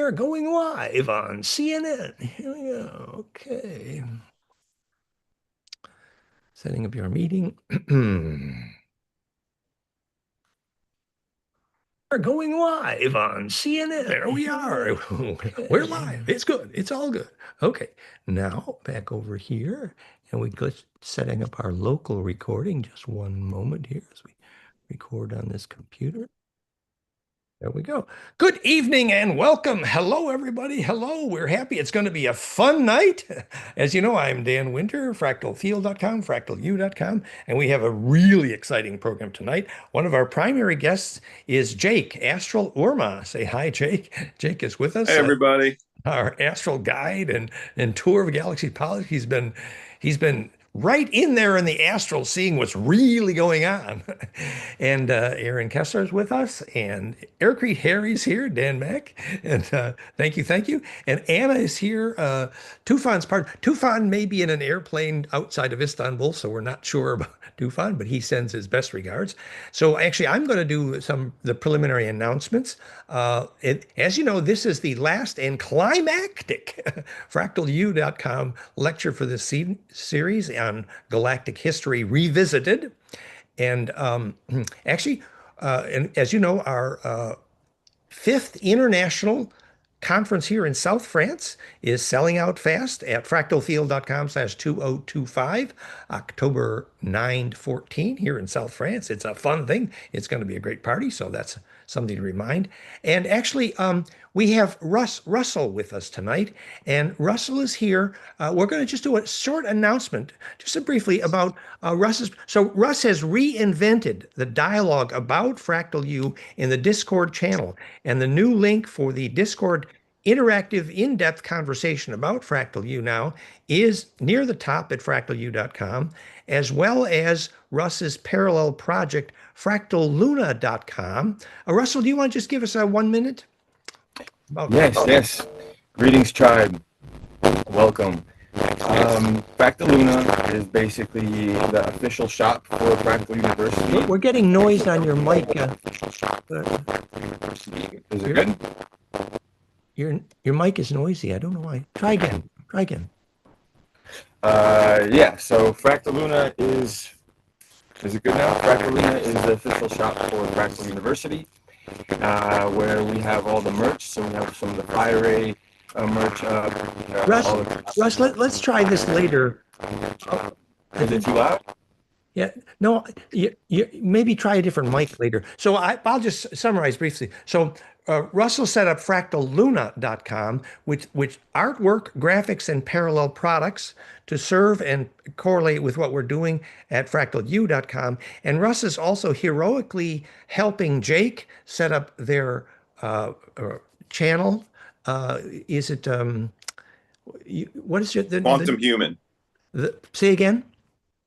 are going live on CNN. Here we go. Okay. Setting up your meeting. Are going live on CNN. There we are. We're live. It's good. It's all good. Okay. Now back over here, and we go setting up our local recording. Just one moment here as we record on this computer. There we go. Good evening and welcome. Hello, everybody. Hello. We're happy. It's going to be a fun night. As you know, I'm Dan Winter, FractalField.com, FractalU.com, and we have a really exciting program tonight. One of our primary guests is Jake, Astral Urmah. Say hi, Jake. Jake is with us. Hey everybody. Our astral guide and tour of galaxy politics. He's been right in there in the astral, seeing what's really going on. And Aaron Kessler is with us, and Aircrete Harry's here, Dan Mack, and thank you, thank you. And Anna is here. Tufan's part. Tufan may be in an airplane outside of Istanbul, so we're not sure about Tufan, but he sends his best regards. So actually, I'm going to do the preliminary announcements. As you know, this is the last and climactic FractalU.com lecture for this series on Galactic History Revisited. And actually, and as you know, our fifth international conference here in South France is selling out fast at fractalfield.com/2025, October 9 to 14 here in South France. It's a fun thing. It's going to be a great party, so that's something to remind. And actually, we have Russell with us tonight, and Russell is here. We're going to just do a short announcement, just briefly about Russ's. So Russ has reinvented the dialogue about FractalU in the Discord channel, and the new link for the Discord interactive, in-depth conversation about FractalU now is near the top at fractalu.com, as well as Russ's parallel project, fractalluna.com. Russell, do you want to just give us a 1 minute? Yes. Greetings, tribe. Welcome. FractalLuna is basically the official shop for Fractal University. We're getting noise on your mic. Is it good? Your mic is noisy. I don't know why. Try again. Yeah, so FractalLuna is it good now? FractalLuna is the official shop for Fractal University, where we have all the merch. So we have some of the Fire Ray merch. Russ, let's try this later. Is it too loud? Yeah, no, you maybe try a different mic later. So I'll just summarize briefly. So Russell set up fractalluna.com, which artwork, graphics, and parallel products to serve and correlate with what we're doing at fractalu.com. And Russ is also heroically helping Jake set up their channel. Is it what is your Quantum Human? Say again.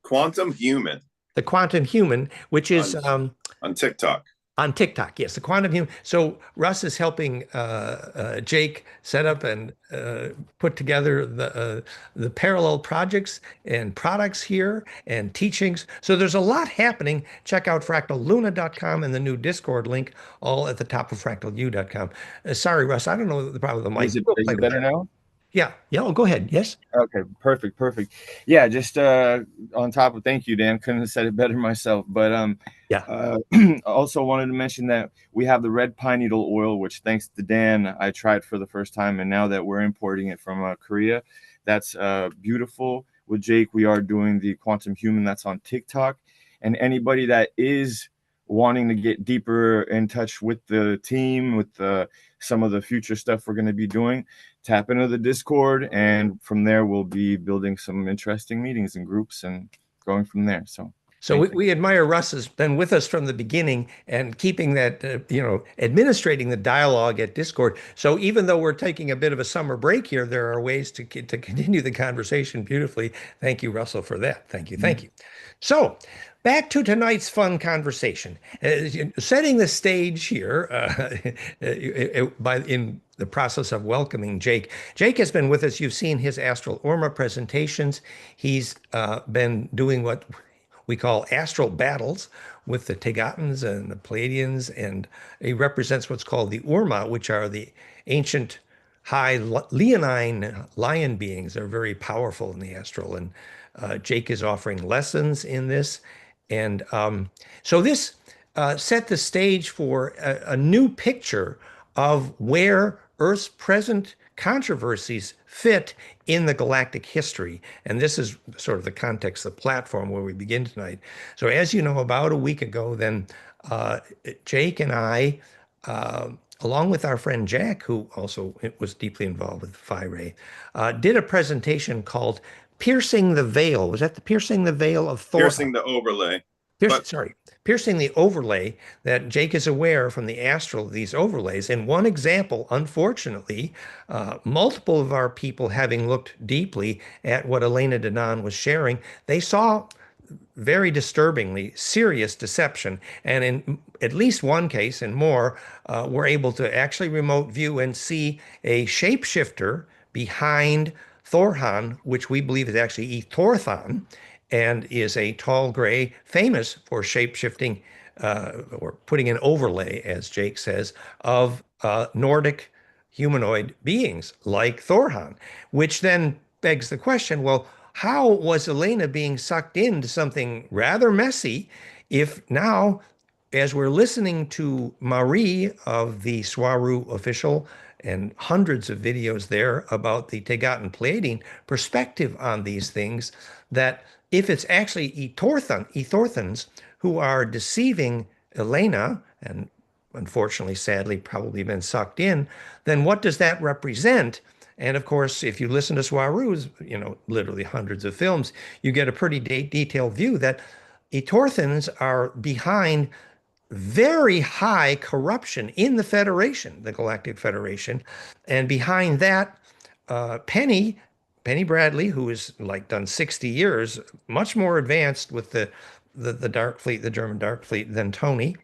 Quantum Human. The Quantum Human, which is on TikTok. On TikTok, yes, the Quantum Human. So Russ is helping Jake set up and put together the parallel projects and products here and teachings. So there's a lot happening. Check out fractalluna.com and the new Discord link, all at the top of fractalu.com. Sorry, Russ, I don't know the problem with the mic. Is it better now? Yeah. Oh, go ahead. Yes. Okay, perfect. Yeah, just on top of, thank you, Dan. Couldn't have said it better myself. But also wanted to mention that we have the red pine needle oil, which thanks to Dan, I tried for the first time, and now that we're importing it from Korea, that's beautiful. With Jake, we are doing the Quantum Human that's on TikTok, and anybody that is wanting to get deeper in touch with the team, with some of the future stuff we're going to be doing, tap into the Discord, and from there we'll be building some interesting meetings and groups and going from there. So we admire Russ has been with us from the beginning and keeping that, administrating the dialogue at Discord. So even though we're taking a bit of a summer break here, there are ways to continue the conversation beautifully. Thank you, Russell, for that. Thank you. So back to tonight's fun conversation. Setting the stage here in the process of welcoming Jake. Jake has been with us. You've seen his Astral Urmah presentations. He's been doing what we call astral battles with the Tegatans and the Pleiadians, and he represents what's called the Urmah, which are the ancient high leonine lion beings are very powerful in the astral. And Jake is offering lessons in this. And so this set the stage for a new picture of where Earth's present controversies fit in the galactic history. And this is sort of the context, the platform where we begin tonight. So as you know, about a week ago, then Jake and I, along with our friend Jack, who also was deeply involved with Phi Ray, did a presentation called Piercing the Veil. Was that the Piercing the Veil of Thor? Piercing the overlay. Piercing the overlay that Jake is aware from the astral of these overlays. And one example, unfortunately, multiple of our people having looked deeply at what Elena Denon was sharing, they saw very disturbingly serious deception. And in at least one case and more, were able to actually remote view and see a shapeshifter behind Thorhan, which we believe is actually Ethorthon, and is a tall gray, famous for shape-shifting or putting an overlay, as Jake says, of Nordic humanoid beings like Thorhan, which then begs the question, well, how was Elena being sucked into something rather messy if now, as we're listening to Marie of the Swaru official and hundreds of videos there about the Tegotan Pleiadian perspective on these things, that if it's actually Ethorthans who are deceiving Elena, and unfortunately, sadly, probably been sucked in, then what does that represent? And of course, if you listen to Swaru's, literally hundreds of films, you get a pretty detailed view that Ethorthans are behind very high corruption in the Federation, the Galactic Federation. And behind that, Penny Bradley, who is like done 60 years, much more advanced with the Dark Fleet, the German Dark Fleet than Tony,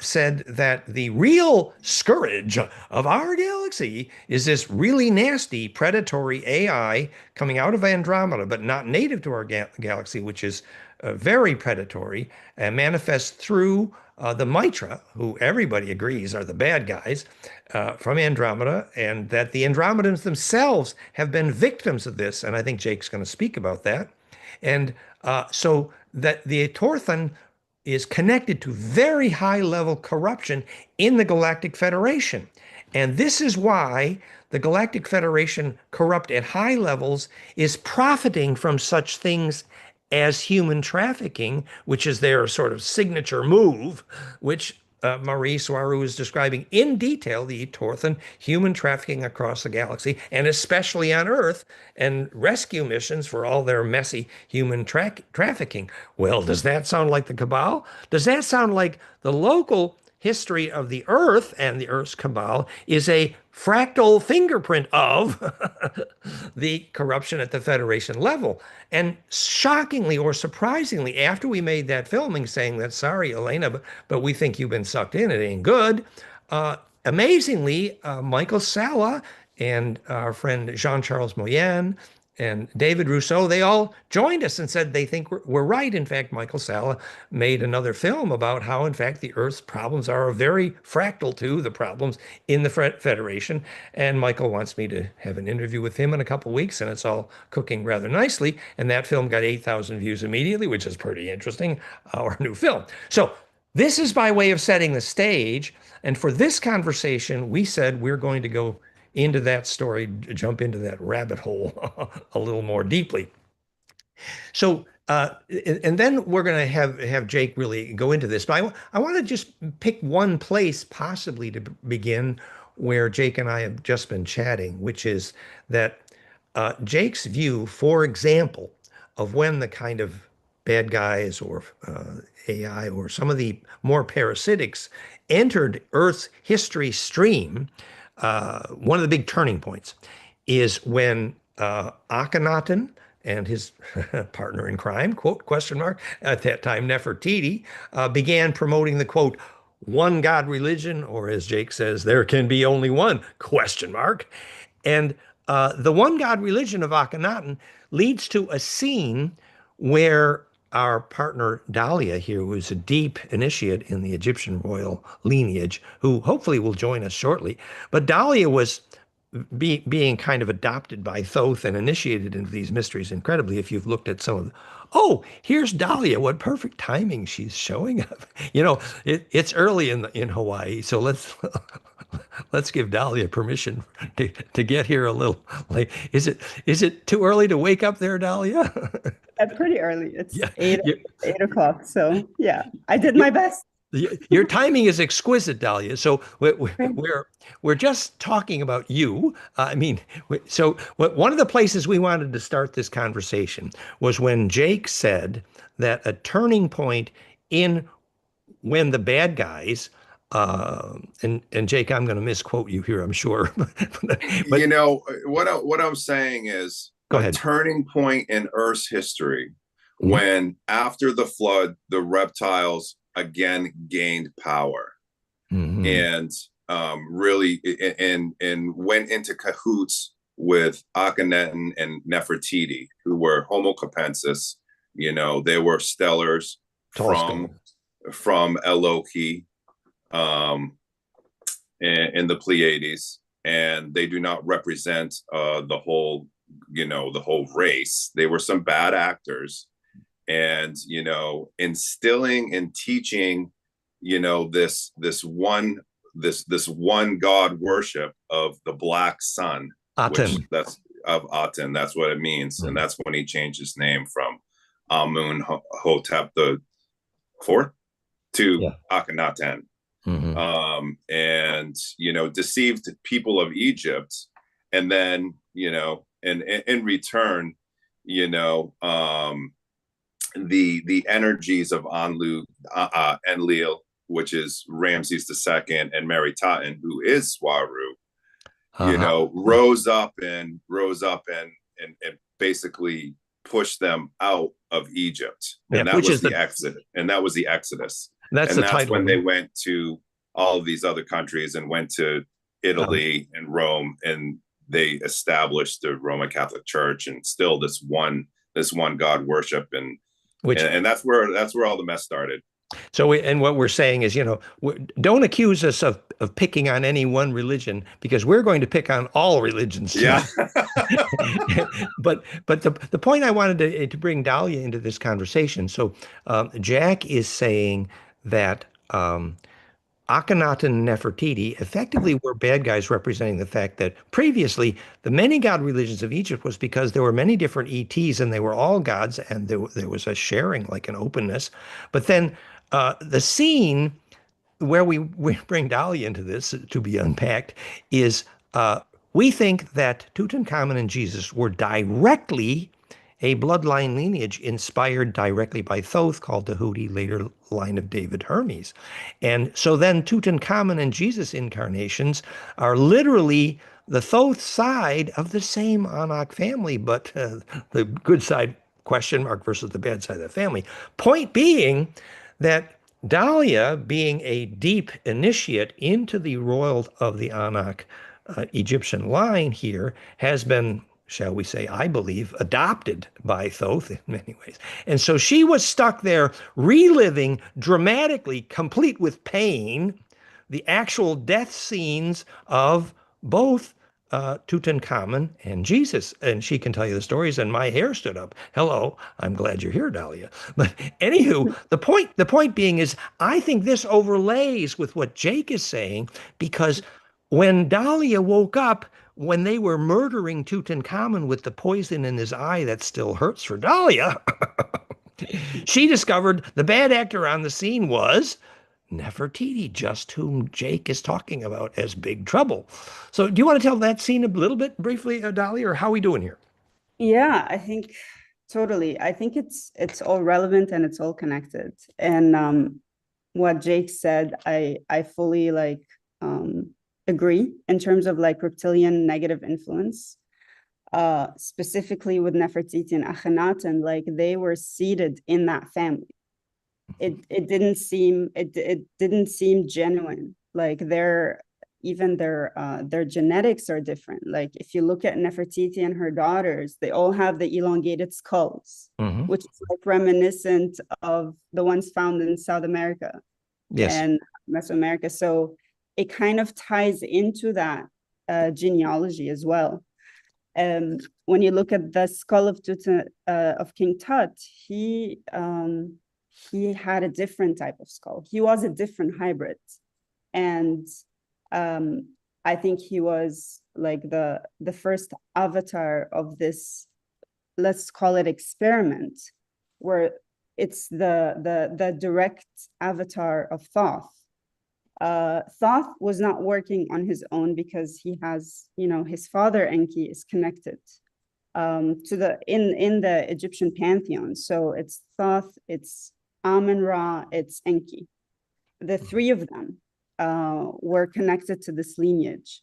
said that the real scourge of our galaxy is this really nasty predatory AI coming out of Andromeda, but not native to our galaxy, which is very predatory and manifests through the Mitra, who everybody agrees are the bad guys from Andromeda, and that the Andromedans themselves have been victims of this. And I think Jake's going to speak about that. And so that the Ethorthon is connected to very high level corruption in the Galactic Federation. And this is why the Galactic Federation, corrupt at high levels, is profiting from such things as human trafficking, which is their sort of signature move, which Marie Swaru is describing in detail, the Ethorthon human trafficking across the galaxy, and especially on Earth, and rescue missions for all their messy human trafficking. Well, does that sound like the Cabal? Does that sound like the local history of the Earth and the Earth's Cabal is a fractal fingerprint of the corruption at the Federation level? And shockingly or surprisingly, after we made that filming saying that, sorry, Elena, but we think you've been sucked in, it ain't good, amazingly, Michael Salla and our friend Jean-Charles Moyen and David Rousseau, they all joined us and said they think we're right. In fact, Michael Salla made another film about how, in fact, the Earth's problems are very fractal to the problems in the Federation. And Michael wants me to have an interview with him in a couple of weeks, and it's all cooking rather nicely. And that film got 8,000 views immediately, which is pretty interesting, our new film. So this is by way of setting the stage. And for this conversation, we said we're going to go into that story, jump into that rabbit hole a little more deeply. So, and then we're going to have Jake really go into this. But I want to just pick one place possibly to begin where Jake and I have just been chatting, which is that Jake's view, for example, of when the kind of bad guys or AI or some of the more parasitics entered Earth's history stream. One of the big turning points is when Akhenaten and his partner in crime, quote, question mark, at that time, Nefertiti, began promoting the, quote, one God religion, or as Jake says, there can be only one, question mark. And the one God religion of Akhenaten leads to a scene where our partner Dalia here, who is a deep initiate in the Egyptian royal lineage, who hopefully will join us shortly. But Dalia was being kind of adopted by Thoth and initiated into these mysteries incredibly. If you've looked at some of the, oh, here's Dalia. What perfect timing she's showing up. You know, it's early in Hawaii, so let's give Dalia permission to get here a little late. Is it too early to wake up there, Dalia? Pretty early. It's Yeah, 8 o'clock. So yeah, I did my best. Your timing is exquisite, Dalia. So we're just talking about you. I mean, so one of the places we wanted to start this conversation was when Jake said that a turning point in when the bad guys, and Jake, I'm going to misquote you here, I'm sure. But you know what I'm saying is go a ahead. turning point in Earth's history when after the flood, the reptiles again gained power and really and went into cahoots with Akhenaten and Nefertiti, who were Homo capensis. You know, they were stellars from Elohi in the Pleiades, and they do not represent the whole race. They were some bad actors. And, you know, instilling and teaching, you know, this one God worship of the black sun, Aten. That's of Aten. That's what it means. And that's when he changed his name from Amun Hotep the fourth to Akhenaten. And, you know, deceived people of Egypt. And then, you know, and in return, you know, the energies of Enlil, which is Ramses II, and Meritaten, who is Swaru, you know, rose up and basically pushed them out of Egypt. And that was the exodus. And that was the Exodus. That's when they went to all of these other countries and went to Italy and Rome, and they established the Roman Catholic Church, and still this one God worship, and that's where all the mess started. So, and what we're saying is, you know, don't accuse us of picking on any one religion, because we're going to pick on all religions. Yeah. but the point I wanted to bring Dalia into this conversation. So, Jack is saying that Akhenaten and Nefertiti effectively were bad guys, representing the fact that previously the many god religions of Egypt was because there were many different ETs and they were all gods, and there was a sharing, like an openness. But then the scene where we bring Dalia into this to be unpacked is we think that Tutankhamun and Jesus were directly a bloodline lineage inspired directly by Thoth, called Tahuti, later line of David Hermes. And so then Tutankhamun and Jesus incarnations are literally the Thoth side of the same Anak family, but the good side, question mark, versus the bad side of the family. Point being that Dalia, being a deep initiate into the royal of the Anak Egyptian line here, has been, shall we say, I believe, adopted by Thoth in many ways. And so she was stuck there reliving dramatically, complete with pain, the actual death scenes of both Tutankhamun and Jesus. And she can tell you the stories, and my hair stood up. Hello, I'm glad you're here, Dalia. But anywho, the point being is, I think this overlays with what Jake is saying, because when Dalia woke up, when they were murdering Tutankhamun with the poison in his eye that still hurts for Dalia, she discovered the bad actor on the scene was Nefertiti, just whom Jake is talking about as Big Trouble. So do you want to tell that scene a little bit briefly, Dalia, or how are we doing here? Yeah, I think totally. I think it's all relevant and it's all connected. And what Jake said, I fully agree in terms of like reptilian negative influence, specifically with Nefertiti and Akhenaten. Like, they were seated in that family. It didn't seem genuine. Like, their genetics are different. Like, if you look at Nefertiti and her daughters, they all have the elongated skulls, which is like reminiscent of the ones found in South America and Mesoamerica. So it kind of ties into that genealogy as well. When you look at the skull of King Tut, he had a different type of skull. He was a different hybrid, and I think he was like the first avatar of this, let's call it experiment, where it's the direct avatar of Thoth. Thoth was not working on his own because he has, his father Enki is connected to in the Egyptian pantheon. So it's Thoth, it's Amun-Ra, it's Enki. The three of them were connected to this lineage.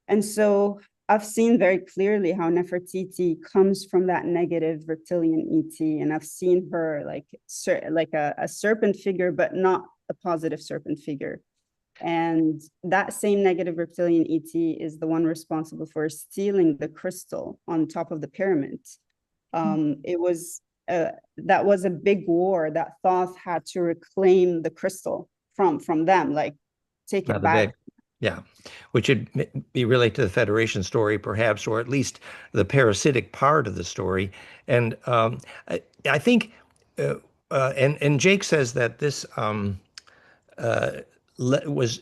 And so I've seen very clearly how Nefertiti comes from that negative reptilian ET, and I've seen her like a serpent figure, but not a positive serpent figure. And that same negative reptilian ET is the one responsible for stealing the crystal on top of the pyramid. It was that was a big war that Thoth had to reclaim the crystal from them, like take it back. Yeah, which would be related to the Federation story, perhaps, or at least the parasitic part of the story. And I think, and Jake says that this was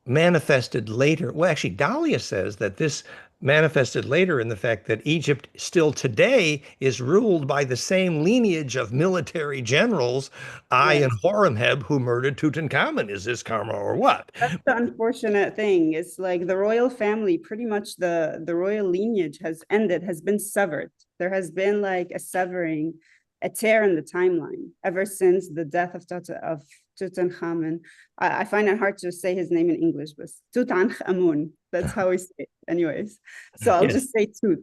manifested later. Well, actually, Dalia says that this manifested later in the fact that Egypt still today is ruled by the same lineage of military generals, and Horemheb, who murdered Tutankhamun. Is this karma or what? That's the unfortunate thing. It's like the royal family, pretty much the royal lineage has been severed. There has been like a severing, a tear in the timeline ever since the death of Tutankhamun. I find it hard to say his name in English, but Tutankhamun. That's how we say it, anyways. So I'll just say Tut.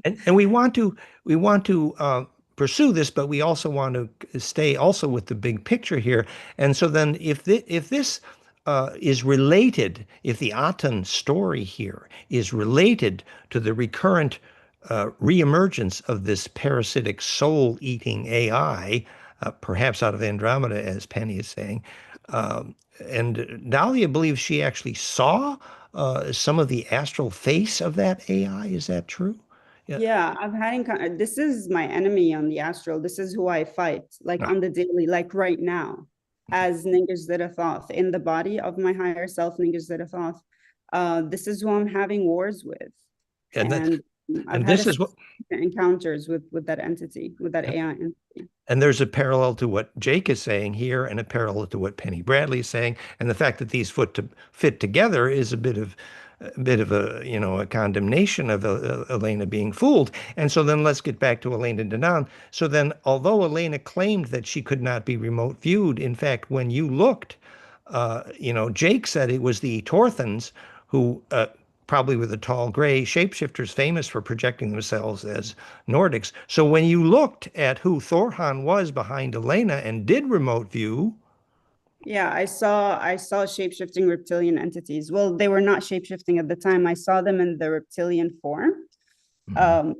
And we want to pursue this, but we also want to stay also with the big picture here. And so then, if this is related, if the Aten story here is related to the recurrent reemergence of this parasitic soul-eating AI, perhaps out of Andromeda, as Penny is saying. And Dalia believes she actually saw some of the astral face of that AI. Is that true? Yeah, I've had this is my enemy on the astral. This is who I fight, like on the daily, like right now, as Ningish Thoth, in the body of my higher self, Ningish Thoth. This is who I'm having wars with. And this is what encounters with that entity, with that AI entity. And there's a parallel to what Jake is saying here, and a parallel to what Penny Bradley is saying, and the fact that these fit together is a bit of a condemnation of Elena being fooled. And so then let's get back to Elena Danaan. So then, although Elena claimed that she could not be remote viewed, in fact, when you looked, Jake said it was the Torthans who probably with the tall gray shapeshifters famous for projecting themselves as Nordics. So when you looked at who Thorhan was behind Elena and did remote view. Yeah, I saw shape-shifting reptilian entities. Well, they were not shape-shifting at the time. I saw them in the reptilian form. And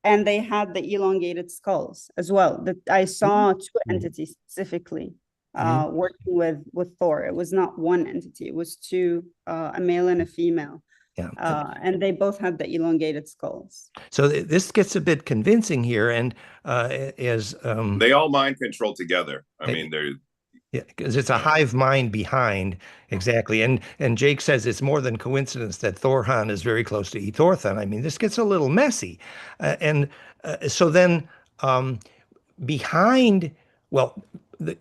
they had the elongated skulls as well. I saw two entities specifically working with Thor. It was not one entity. It was two, a male and a female. Yeah. And they both had the elongated skulls. So this gets a bit convincing here, and as they all mind control together. I mean, they're because it's a hive mind behind, exactly. And Jake says it's more than coincidence that Thorhan is very close to Ethorthan. I mean, this gets a little messy, so then behind,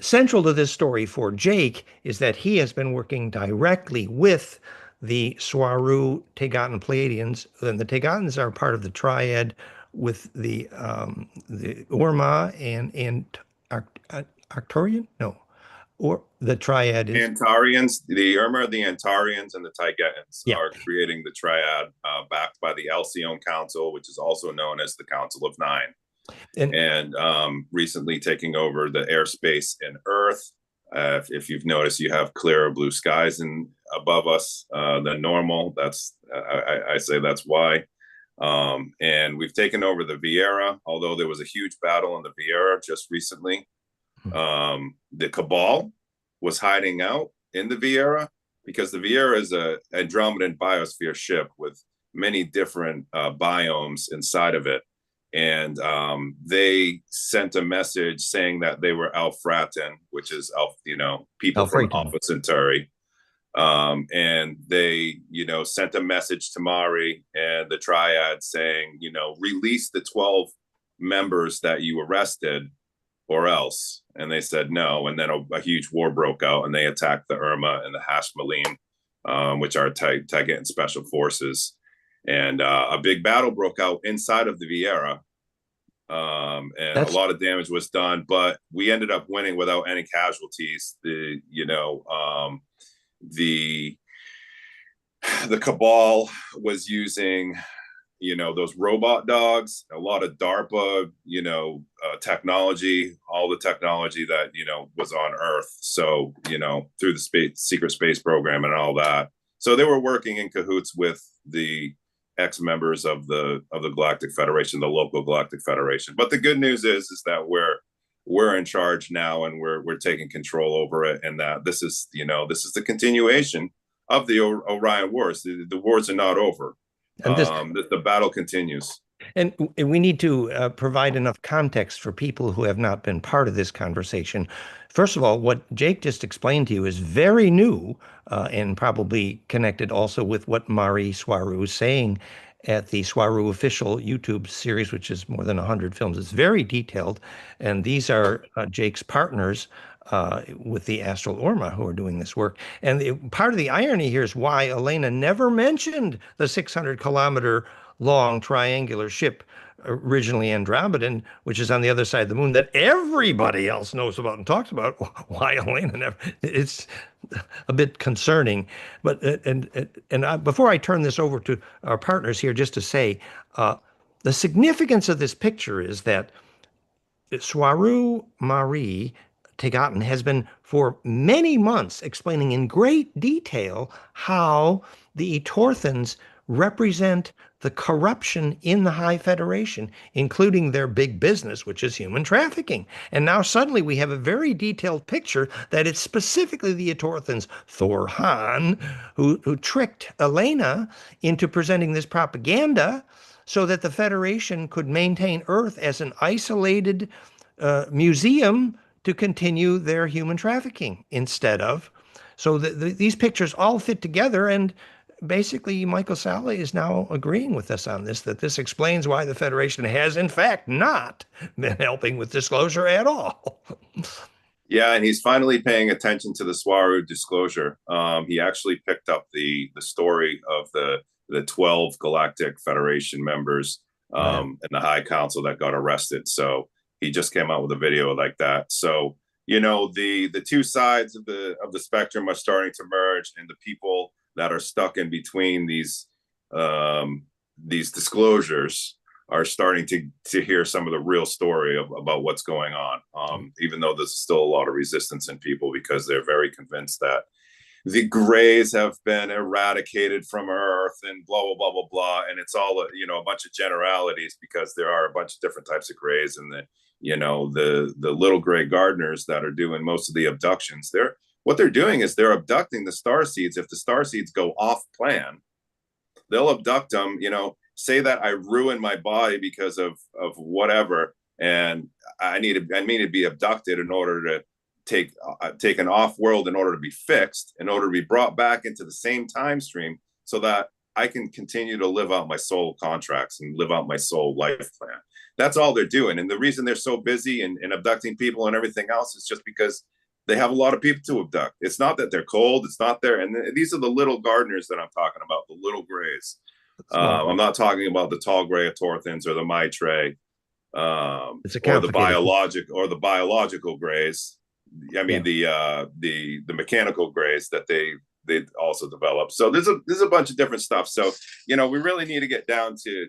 central to this story for Jake is that he has been working directly with the Swaru, Tegat, and Pleiadians, and the Tegatans are part of the triad with the Urmah and Arcturian? No. Or the triad is Antarians, the Urmah, the Antarians, and the Tegatans are creating the triad backed by the Alcyone Council, which is also known as the Council of Nine, and recently taking over the airspace in Earth. If you've noticed, you have clearer blue skies above us than normal. That's I say that's why. And we've taken over the Vieira, although there was a huge battle in the Vieira just recently. The Cabal was hiding out in the Vieira, because the Viera is a Andromedan biosphere ship with many different biomes inside of it. And they sent a message saying that they were Alfraten, which is people from Alpha Centauri. And they, sent a message to Mari and the Triad saying, release the 12 members that you arrested or else. And they said no. And then a huge war broke out and they attacked the Urmah and the Hashmalim, which are Tagetan special forces. And a big battle broke out inside of the Viera. And a lot of damage was done, but we ended up winning without any casualties. The Cabal was using, those robot dogs, a lot of DARPA, technology, all the technology that, was on Earth. So, through the secret space program and all that. So they were working in cahoots with the ex-members of the Galactic Federation, the local Galactic Federation. But the good news is that we're in charge now and we're taking control over it. And that this is the continuation of the Orion Wars. The wars are not over. And the battle continues. And we need to provide enough context for people who have not been part of this conversation. First of all, what Jake just explained to you is very new and probably connected also with what Mari Swaru is saying at the Swaru official YouTube series, which is more than 100 films. It's very detailed. And these are Jake's partners with the Astral Urmah who are doing this work. And part of the irony here is why Elena never mentioned the 600-kilometer long triangular ship, originally Andromedan, which is on the other side of the moon, that everybody else knows about and talks about. Why Elena never? It's a bit concerning. But before I turn this over to our partners here, just to say, the significance of this picture is that Swaru Mari Tegaten has been for many months explaining in great detail how the Etorthans represent the corruption in the High Federation, including their big business, which is human trafficking. And now suddenly we have a very detailed picture that it's specifically the Etorthans, Thor Han, who tricked Elena into presenting this propaganda so that the Federation could maintain Earth as an isolated museum to continue their human trafficking instead of. So these pictures all fit together, and basically Michael Salla is now agreeing with us on this, that this explains why the Federation has in fact not been helping with disclosure at all. Yeah, and he's finally paying attention to the Swaru disclosure. He actually picked up the story of the 12 Galactic Federation members and the High Council that got arrested. So he just came out with a video like that. So, the two sides of the spectrum are starting to merge, and the people that are stuck in between these disclosures are starting to hear some of the real story about what's going on. Even though there's still a lot of resistance in people because they're very convinced that the grays have been eradicated from Earth and blah, blah, blah, blah, blah. And it's all, a bunch of generalities because there are a bunch of different types of grays, and the little gray gardeners that are doing most of the abductions. What they're doing is they're abducting the starseeds. If the starseeds go off plan, they'll abduct them, say that I ruined my body because of whatever, and I need to be abducted in order to take an off world in order to be fixed, in order to be brought back into the same time stream so that I can continue to live out my soul contracts and live out my soul life plan. That's all they're doing. And the reason they're so busy and abducting people and everything else is just because they have a lot of people to abduct. It's not that they're cold. It's not there. And these are the little gardeners that I'm talking about, the little grays. I'm not talking about the tall gray Etorthans or the Maitre or the biological grays. I mean, the mechanical grays that they also developed. So there's a bunch of different stuff. So, we really need to get down to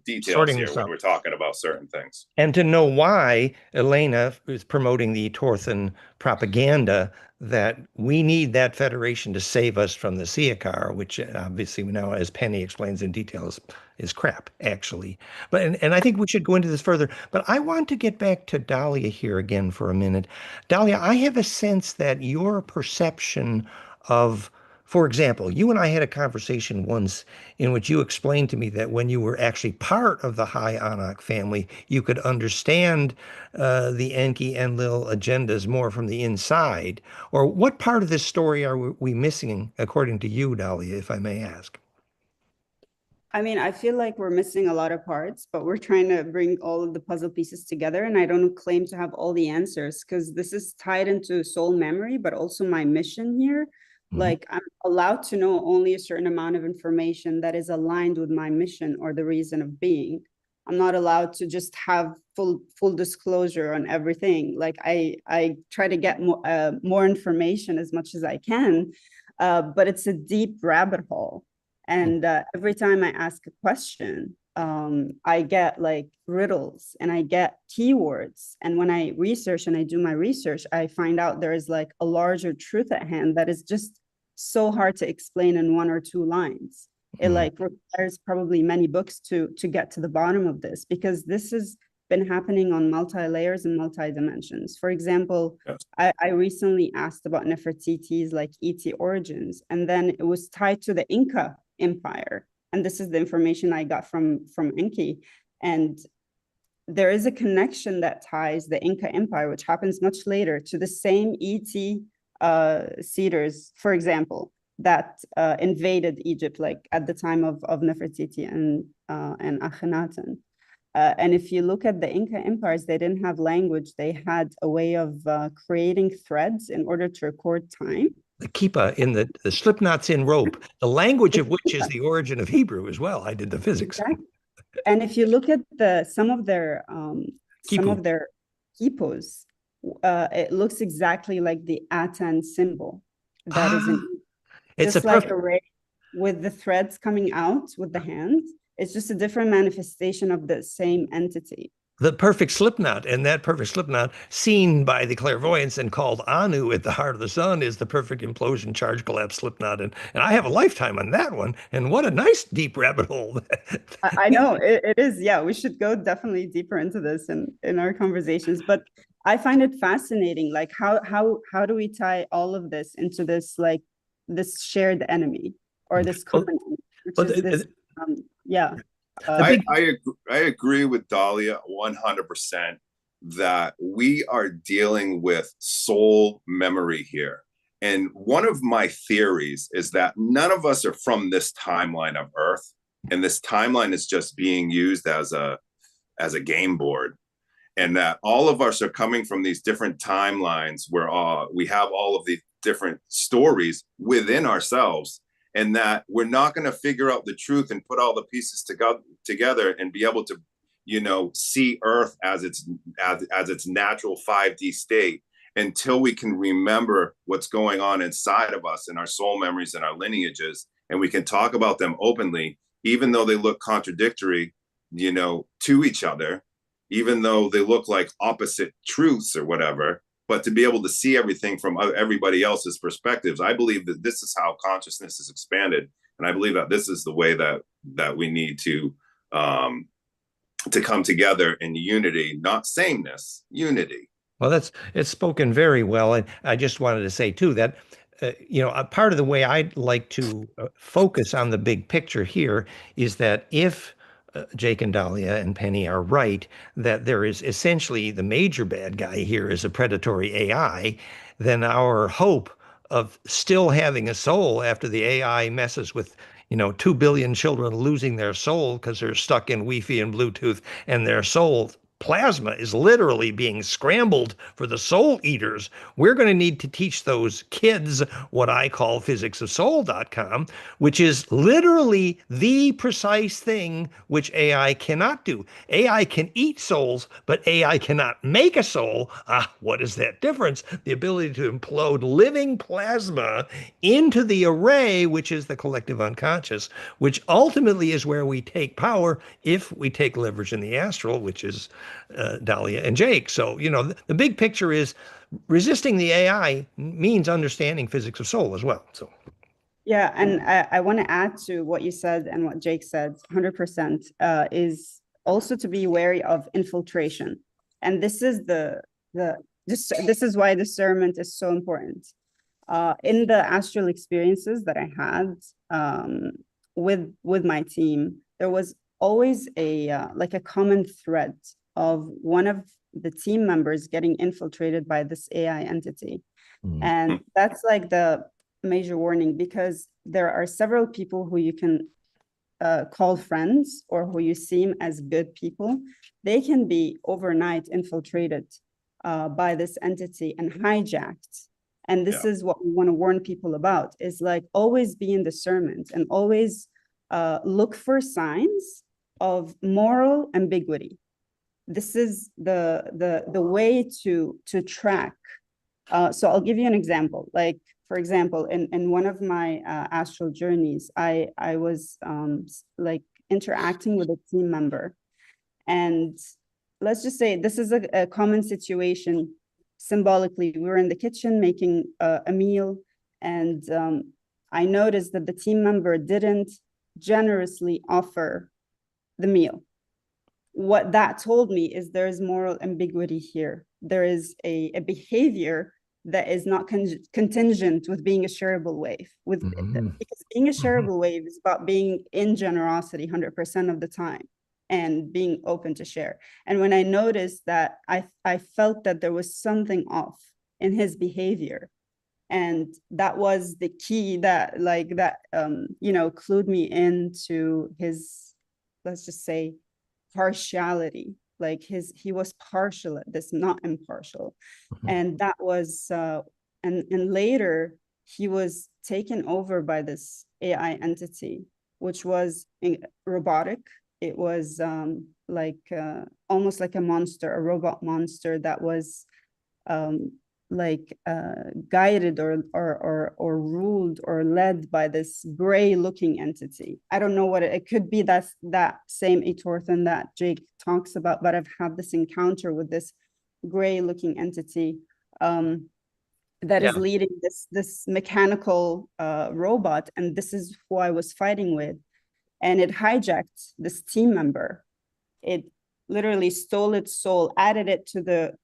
details here when we're talking about certain things. And to know why Elena is promoting the Etorthan propaganda that we need that federation to save us from the Siakar, which obviously now, as Penny explains in detail, is crap, actually. But and I think we should go into this further. But I want to get back to Dalia here again for a minute. Dalia, I have a sense that your perception of, for example, you and I had a conversation once in which you explained to me that when you were actually part of the High Anak family, you could understand the Enki and Lil agendas more from the inside. Or what part of this story are we missing, according to you, Dalia, if I may ask? I mean, I feel like we're missing a lot of parts, but we're trying to bring all of the puzzle pieces together. And I don't claim to have all the answers because this is tied into soul memory, but also my mission here. Like I'm allowed to know only a certain amount of information that is aligned with my mission or the reason of being. I'm not allowed to just have full disclosure on everything. Like I try to get more information as much as I can, but it's a deep rabbit hole. And every time I ask a question, I get like riddles and I get keywords. And when I research and I do my research, I find out there is like a larger truth at hand that is just so hard to explain in 1 or 2 lines. It like requires probably many books to get to the bottom of this, because this has been happening on multi-layers and multi-dimensions. For example, I recently asked about Nefertiti's like ET origins, and then it was tied to the Inca Empire. And this is the information I got from Enki. And there is a connection that ties the Inca Empire, which happens much later, to the same ET cedars, for example, that invaded Egypt, like at the time of Nefertiti and Akhenaten. And if you look at the Inca empires, they didn't have language. They had a way of creating threads in order to record time. The kippa in the slip knots in rope, the language of which is the origin of Hebrew as well. I did the physics. Exactly. And if you look at some of their kippos, it looks exactly like the Atan symbol. That is it's just like a ray with the threads coming out with the hand. It's just a different manifestation of the same entity. The perfect slip knot, and that perfect slip knot, seen by the clairvoyants and called Anu at the heart of the sun, is the perfect implosion charge collapse slip knot. And I have a lifetime on that one. And what a nice deep rabbit hole. I know it is. Yeah, we should go definitely deeper into this in our conversations. But I find it fascinating. Like how do we tie all of this into this like this shared enemy or this common enemy, which is this yeah. I agree with Dalia 100% that we are dealing with soul memory here. And one of my theories is that none of us are from this timeline of Earth, and this timeline is just being used as a game board, and that all of us are coming from these different timelines where we have all of the different stories within ourselves. And that we're not going to figure out the truth and put all the pieces together and be able to, see Earth as its natural 5D state until we can remember what's going on inside of us and our soul memories and our lineages, and we can talk about them openly, even though they look contradictory, to each other, even though they look like opposite truths or whatever. But to be able to see everything from everybody else's perspectives, I believe that this is how consciousness is expanded, and I believe that this is the way that we need to come together in unity, not sameness, unity. Well, it's spoken very well, and I just wanted to say too that a part of the way I'd like to focus on the big picture here is that if Jake and Dalia and Penny are right, that there is essentially the major bad guy here is a predatory AI, then our hope of still having a soul after the AI messes with 2 billion children losing their soul because they're stuck in Wi-Fi and Bluetooth, and their soul plasma is literally being scrambled for the soul eaters. We're going to need to teach those kids what I call physicsofsoul.com, which is literally the precise thing which AI cannot do. AI can eat souls, but AI cannot make a soul. What is that difference? The ability to implode living plasma into the array, which is the collective unconscious, which ultimately is where we take power if we take leverage in the astral, which is Dalia and Jake. So, the big picture is resisting the AI means understanding physics of soul as well. So, yeah, and I want to add to what you said and what Jake said, 100%, is also to be wary of infiltration. And this is this is why discernment is so important. In the astral experiences that I had with my team, there was always a like a common thread of one of the team members getting infiltrated by this AI entity. And that's like the major warning, because there are several people who you can call friends or who you seem as good people. They can be overnight infiltrated by this entity and hijacked. And this is what we want to warn people about, is like always be in discernment and always look for signs of moral ambiguity. This is the way to track. So I'll give you an example. Like, for example, in one of my astral journeys, I was like interacting with a team member, and let's just say this is a common situation. Symbolically, we were in the kitchen making a meal, and I noticed that the team member didn't generously offer the meal. What that told me is there is moral ambiguity here. There is a behavior that is not contingent with being a shareable wave. Because being a shareable wave is about being in generosity 100% of the time and being open to share. And when I noticed that, I felt that there was something off in his behavior. And that was the key that clued me into his, let's just say, partiality. Like he was partial at this, not impartial. And that was and later he was taken over by this AI entity, which was robotic. It was almost like a monster, a robot monster that was guided or ruled or led by this gray looking entity. I don't know what it could be. That's that same Etorthan that Jake talks about, but I've had this encounter with this gray looking entity that is leading this mechanical robot, and this is who I was fighting with. And it hijacked this team member. It literally stole its soul, added it to the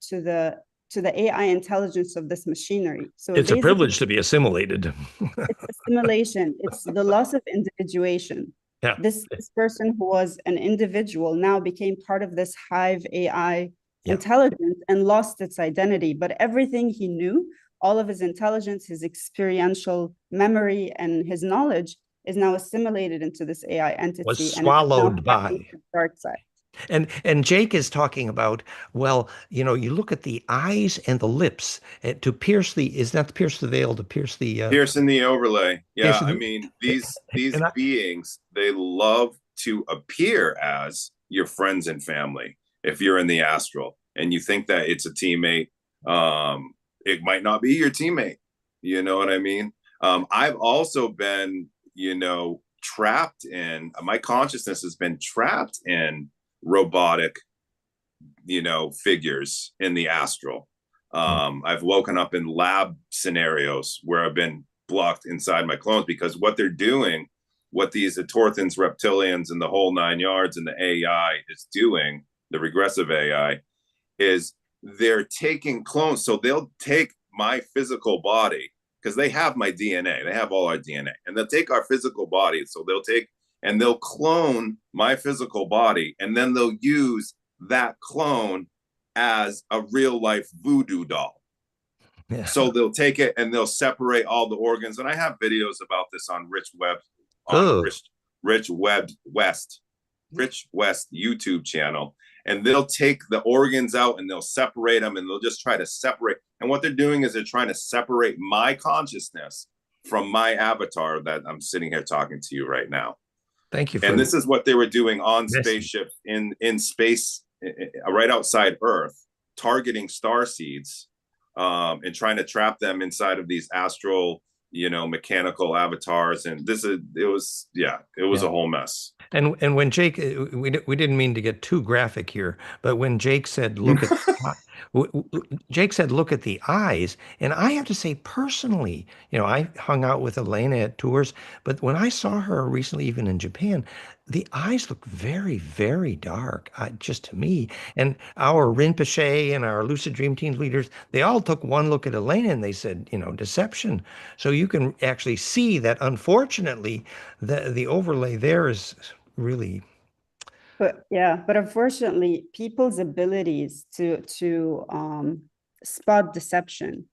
AI intelligence of this machinery. So it's a privilege to be assimilated. It's assimilation. It's the loss of individuation. Yeah. This person who was an individual now became part of this hive AI intelligence and lost its identity. But everything he knew, all of his intelligence, his experiential memory, and his knowledge is now assimilated into this AI entity. Was swallowed by the dark side. And Jake is talking about, well, you look at the eyes and the lips to pierce is not to pierce the veil, to pierce the piercing the overlay. Yeah, I mean, these beings, they love to appear as your friends and family. If you're in the astral and you think that it's a teammate, it might not be your teammate. You know what I mean? I've also been, trapped in, my consciousness has been trapped in robotic, figures in the astral. I've woken up in lab scenarios where I've been blocked inside my clones, because what they're doing, what these Etorthans, reptilians, and the whole 9 yards and the AI is doing, the regressive AI, is they're taking clones. So they'll take my physical body, because they have my DNA, they have all our DNA, and they'll take our physical body. So they'll clone my physical body, and then they'll use that clone as a real life voodoo doll. Yeah. So they'll take it and they'll separate all the organs. And I have videos about this on Rich West YouTube channel. And they'll take the organs out and they'll separate them, and they'll just try to separate. And what they're doing is they're trying to separate my consciousness from my avatar that I'm sitting here talking to you right now. Thank you. And this is what they were doing on spaceships in space, right outside Earth, targeting star seeds, and trying to trap them inside of these astral, mechanical avatars. And it was a whole mess. And when Jake, we didn't mean to get too graphic here, but when Jake said, look at Jake said, look at the eyes. And I have to say, personally, I hung out with Elena at tours, but when I saw her recently, even in Japan, the eyes look very, very dark, just to me. And our Rinpoche and our Lucid Dream Team leaders, they all took one look at Elena and they said, deception. So you can actually see that, unfortunately, the overlay there is really. But unfortunately, people's abilities to spot deception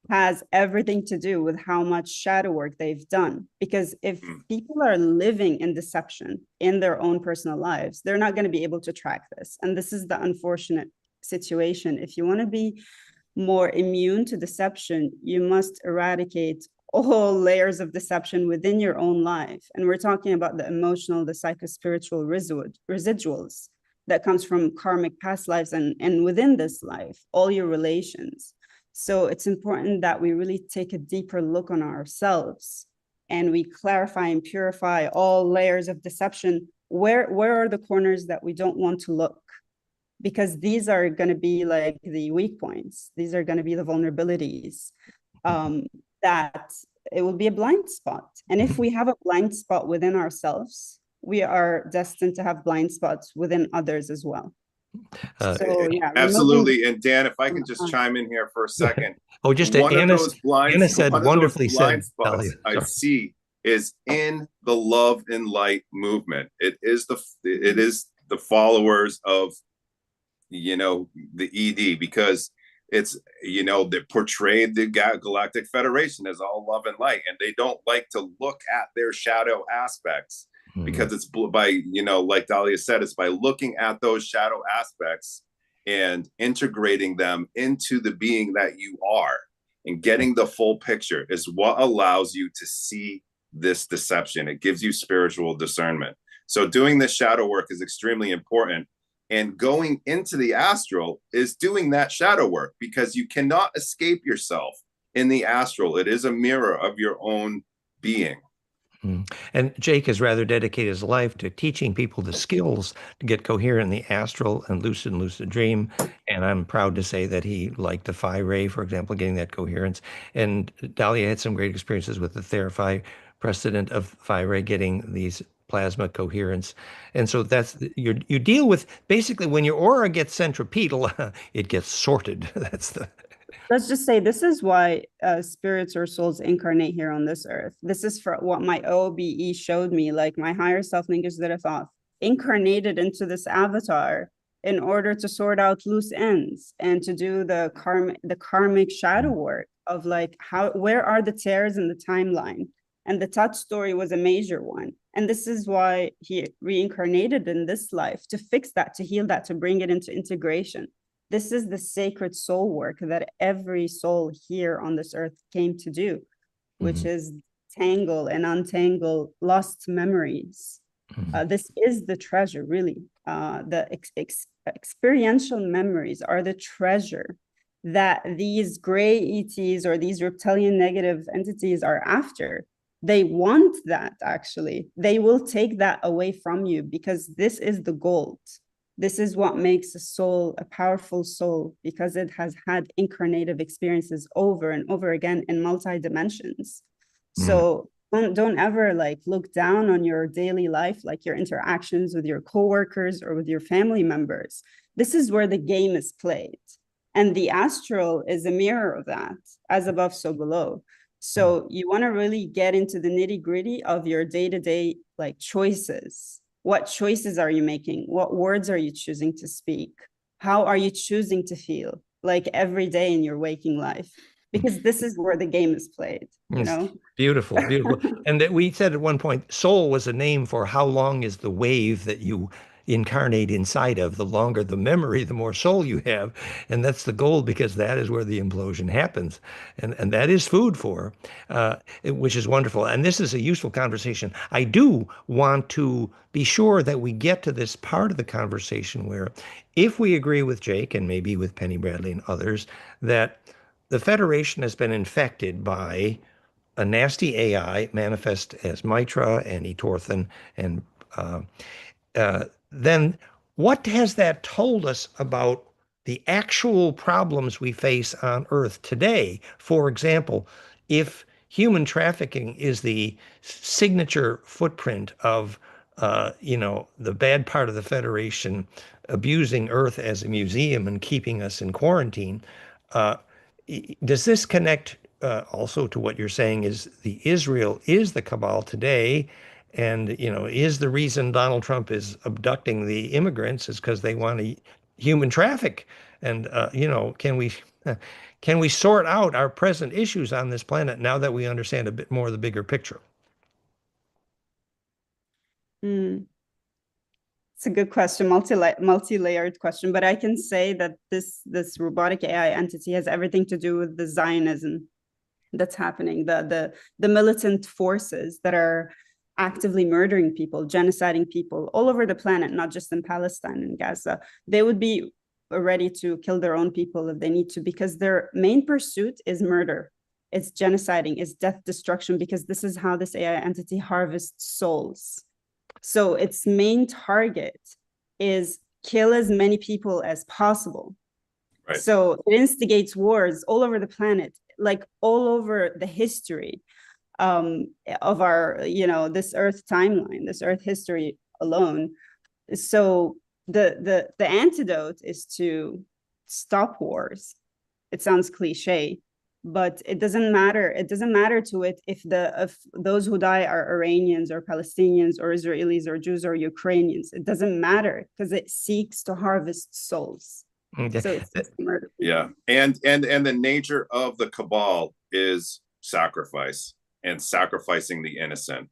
has everything to do with how much shadow work they've done. Because if people are living in deception in their own personal lives, they're not going to be able to track this. And this is the unfortunate situation. If you want to be more immune to deception, you must eradicate all layers of deception within your own life. And we're talking about the emotional, the psychospiritual residuals that comes from karmic past lives and within this life, all your relations. So it's important that we really take a deeper look on ourselves and we clarify and purify all layers of deception. Where are the corners that we don't want to look? Because these are going to be like the weak points. These are going to be the vulnerabilities that it will be a blind spot. And if we have a blind spot within ourselves, we are destined to have blind spots within others as well. So yeah, absolutely. And Dan, if I could just chime in here for a second. Oh, just Anna said wonderfully said, spots I see is in the love and light movement. It is the followers of the ED, because it's they portrayed the Galactic Federation as all love and light, and they don't like to look at their shadow aspects. Because it's by, like Dalia said, it's by looking at those shadow aspects and integrating them into the being that you are, and getting the full picture is what allows you to see this deception. It gives you spiritual discernment. So doing this shadow work is extremely important. And going into the astral is doing that shadow work, because you cannot escape yourself in the astral. It is a mirror of your own being. And Jake has rather dedicated his life to teaching people the skills to get coherent in the astral and lucid dream. And I'm proud to say that he liked the phi ray, for example, getting that coherence. And Dalia had some great experiences with the Theraphi precedent of phi ray getting these plasma coherence. And so you deal with basically when your aura gets centripetal, it gets sorted. Let's just say this is why spirits or souls incarnate here on this earth. This is for what my OBE showed me, like my higher self linkage that I thought incarnated into this avatar in order to sort out loose ends and to do the karmic shadow work of like where are the tears in the timeline. And the touch story was a major one. And this is why he reincarnated in this life, to fix that, to heal that, to bring it into integration. This is the sacred soul work that every soul here on this earth came to do, which is tangle and untangle lost memories. This is the treasure, really. The experiential memories are the treasure that these gray ETs or these reptilian negative entities are after. They want that, actually. They will take that away from you, because this is the gold. This is what makes a soul a powerful soul, because it has had incarnative experiences over and over again in multi-dimensions. So don't ever like look down on your daily life, like your interactions with your coworkers or with your family members. This is where the game is played. And the astral is a mirror of that, as above, so below. So you want to really get into the nitty-gritty of your day-to-day like choices. What choices are you making? What words are you choosing to speak? How are you choosing to feel like every day in your waking life? Because this is where the game is played, Beautiful. And that we said at one point, soul was a name for how long is the wave that you incarnate inside of. The longer the memory, the more soul you have. And that's the goal, because that is where the implosion happens. And that is food for, which is wonderful. And this is a useful conversation. I do want to be sure that we get to this part of the conversation where, if we agree with Jake and maybe with Penny Bradley and others, that the Federation has been infected by a nasty AI manifest as Mitra and Etorthan, and then what has that told us about the actual problems we face on Earth today. For example, if human trafficking is the signature footprint of, the bad part of the Federation abusing Earth as a museum and keeping us in quarantine, uh, does this connect also to what you're saying is the Israel is the cabal today? And, is the reason Donald Trump is abducting the immigrants is because they want to human traffic? And, can we sort out our present issues on this planet now that we understand a bit more of the bigger picture? It's a good question, multi-layered question, but I can say that this robotic AI entity has everything to do with the Zionism that's happening, the militant forces that are actively murdering people, genociding people all over the planet, not just in Palestine and Gaza. They would be ready to kill their own people if they need to, because their main pursuit is murder. It's genociding, it's death destruction, because this is how this AI entity harvests souls. So its main target is kill as many people as possible. Right. So it instigates wars all over the planet, like all over the history of our, this Earth timeline, this Earth history alone. So the antidote is to stop wars. It sounds cliche, but it doesn't matter. It doesn't matter to it if those who die are Iranians or Palestinians or Israelis or Jews or Ukrainians. It doesn't matter because it seeks to harvest souls. Okay. So it's murder. Yeah, and the nature of the cabal is sacrifice and sacrificing the innocent,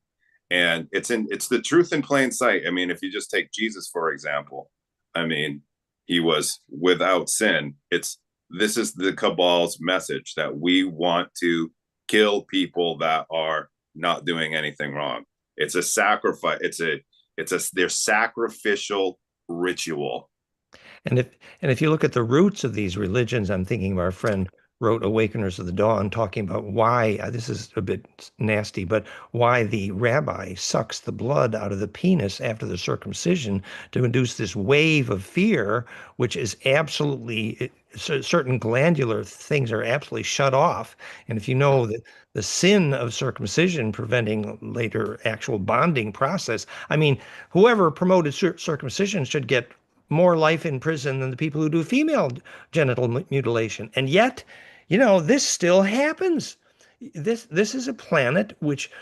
and it's the truth in plain sight. I mean, if you just take Jesus for example, I mean, he was without sin. This is the cabal's message, that we want to kill people that are not doing anything wrong. It's a sacrifice. It's their sacrificial ritual. And if you look at the roots of these religions, I'm thinking of our friend wrote Awakeners of the Dawn, talking about why, this is a bit nasty, but why the rabbi sucks the blood out of the penis after the circumcision to induce this wave of fear, which is absolutely, certain glandular things are absolutely shut off. And if you know that the sin of circumcision preventing later actual bonding process, I mean, whoever promoted circumcision should get more life in prison than the people who do female genital mutilation. And yet, this still happens. This is a planet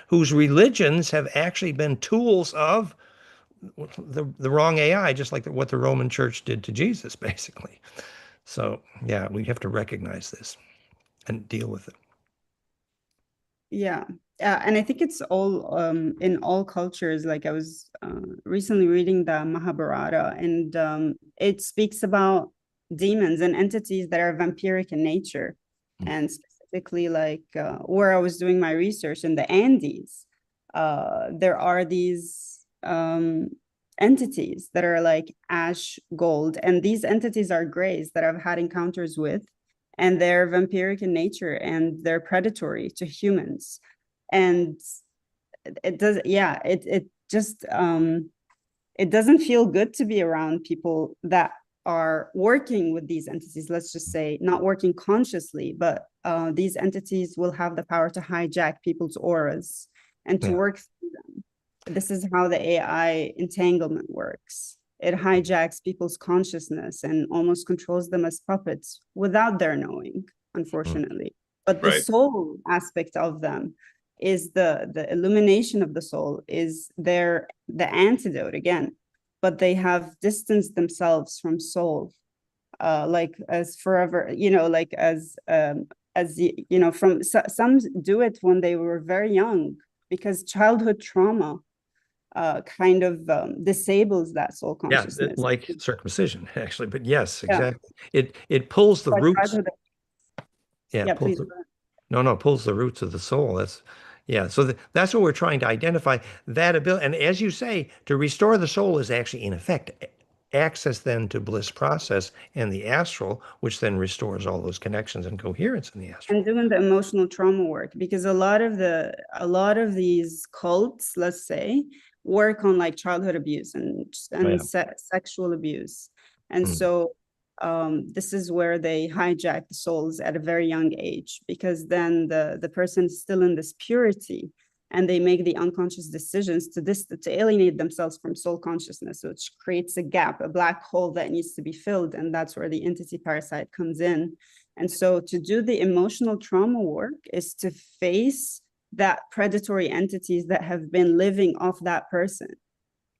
whose religions have actually been tools of the wrong AI, just like what the Roman Church did to Jesus, basically. So, yeah, we have to recognize this and deal with it. Yeah. And I think it's all in all cultures. Like I was recently reading the Mahabharata, and it speaks about demons and entities that are vampiric in nature. And specifically, like where I was doing my research in the Andes, there are these entities that are like ash gold. And these entities are grays that I've had encounters with. And they're vampiric in nature, and they're predatory to humans. And it does, yeah, it just it doesn't feel good to be around people that are working with these entities. Let's just say not working consciously, but these entities will have the power to hijack people's auras and to work through them. This is how the AI entanglement works. It hijacks people's consciousness and almost controls them as puppets without their knowing, unfortunately. But the soul aspect of them is the illumination of the soul, is the antidote again. But they have distanced themselves from soul, like as forever, like as from some do it when they were very young, because childhood trauma kind of disables that soul consciousness. Yeah, like circumcision, actually. But yes, exactly. Yeah. It pulls the roots. Yeah, pulls pulls the roots of the soul. So that's what we're trying to identify, that ability. And as you say, to restore the soul is actually, in effect, access then to bliss process and the astral, which then restores all those connections and coherence in the astral. And doing the emotional trauma work, because a lot of these cults, let's say, work on like childhood abuse and sexual abuse. And so this is where they hijack the souls at a very young age, because then the person is still in this purity, and they make the unconscious decisions to alienate themselves from soul consciousness, which creates a gap, a black hole that needs to be filled. And that's where the entity parasite comes in. And so to do the emotional trauma work is to face that predatory entities that have been living off that person.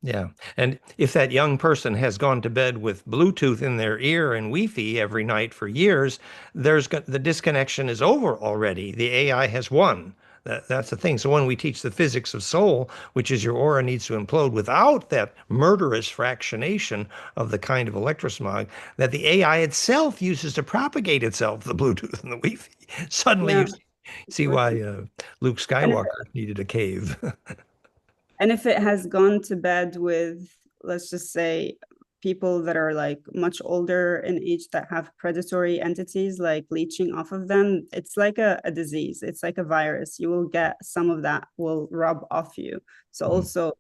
Yeah. And if that young person has gone to bed with Bluetooth in their ear and Wi-Fi every night for years, the disconnection is over already. The AI has won. That's the thing. So when we teach the physics of soul, which is your aura needs to implode without that murderous fractionation of the kind of electrosmog that the AI itself uses to propagate itself, the Bluetooth and the Wi-Fi, suddenly you see why Luke Skywalker needed a cave. And if it has gone to bed with, let's just say, people that are like much older in age that have predatory entities like leeching off of them, it's like a disease. It's like a virus. You will get some of that will rub off you. So also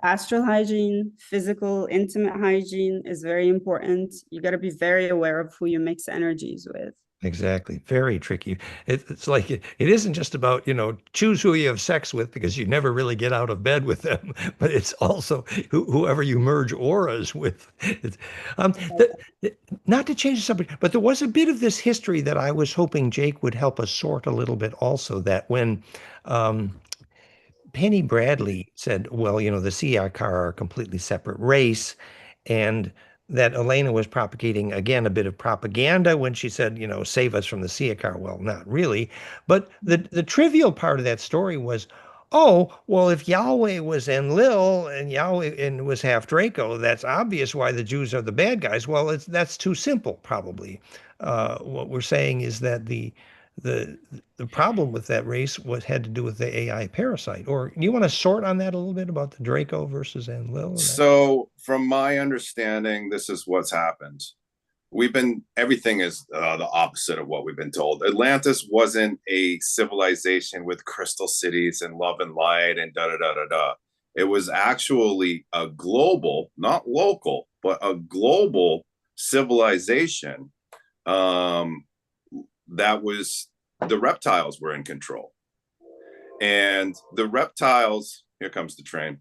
astral hygiene, physical, intimate hygiene is very important. You got to be very aware of who you mix energies with. Exactly. Very tricky. It's like it isn't just about, choose who you have sex with because you never really get out of bed with them, but it's also whoever you merge auras with. Not to change the subject, but there was a bit of this history that I was hoping Jake would help us sort a little bit also, that when Penny Bradley said, well, the CICAR are a completely separate race, and that Elena was propagating, again, a bit of propaganda when she said, save us from the CICAR. Well, not really. But the trivial part of that story was, oh, well, if Yahweh was Enlil and Yahweh and was half Draco, that's obvious why the Jews are the bad guys. Well, that's too simple, probably. What we're saying is that the problem with that race had to do with the AI parasite. Or you want to sort on that a little bit about the Draco versus Enlil? So from my understanding, this is what's happened. Everything is the opposite of what we've been told. Atlantis wasn't a civilization with crystal cities and love and light and da-da-da-da-da. It was actually a global, not local, but a global civilization that was, the reptiles were in control. And the reptiles, here comes the train,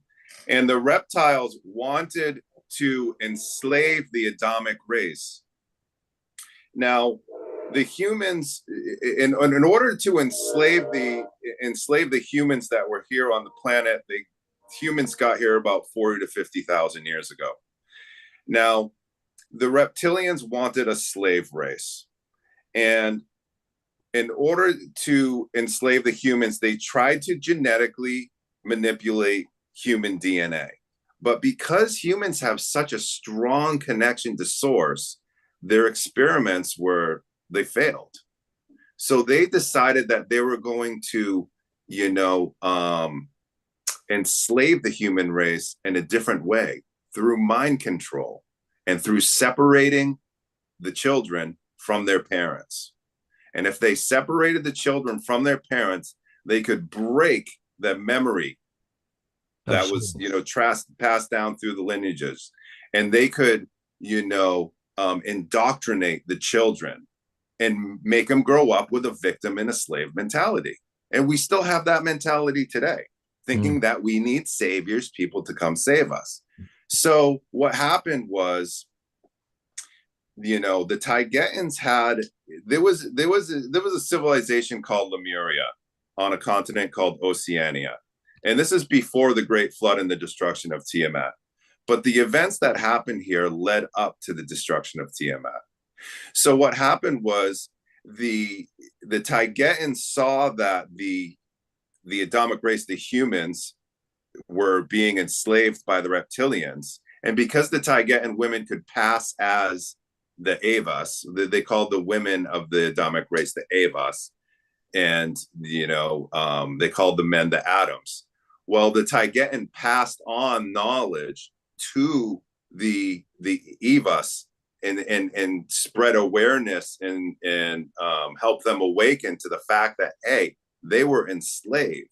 and the reptiles wanted to enslave the Adamic race. Now, the humans, in order to enslave the humans that were here on the planet, the humans got here about 40 to 50,000 years ago. Now, the reptilians wanted a slave race. And in order to enslave the humans, they tried to genetically manipulate human DNA. But because humans have such a strong connection to source, their experiments they failed. So they decided that they were going to, enslave the human race in a different way through mind control and through separating the children from their parents. And if they separated the children from their parents, they could break the memory that was, passed down through the lineages. And they could, indoctrinate the children and make them grow up with a victim and a slave mentality. And we still have that mentality today, thinking that we need saviors, people to come save us. So what happened was, the Taigetans there was a civilization called Lemuria on a continent called Oceania. And this is before the Great Flood and the destruction of Tiamat. But the events that happened here led up to the destruction of Tiamat. So what happened was the Taigetans saw that the Adamic race, the humans, were being enslaved by the reptilians. And because the Taigetan women could pass as the Avas, they called the women of the Adamic race the Avas, and they called the men the Adams. Well, the Taigetan passed on knowledge to the Evas and spread awareness and help them awaken to the fact that, hey, they were enslaved,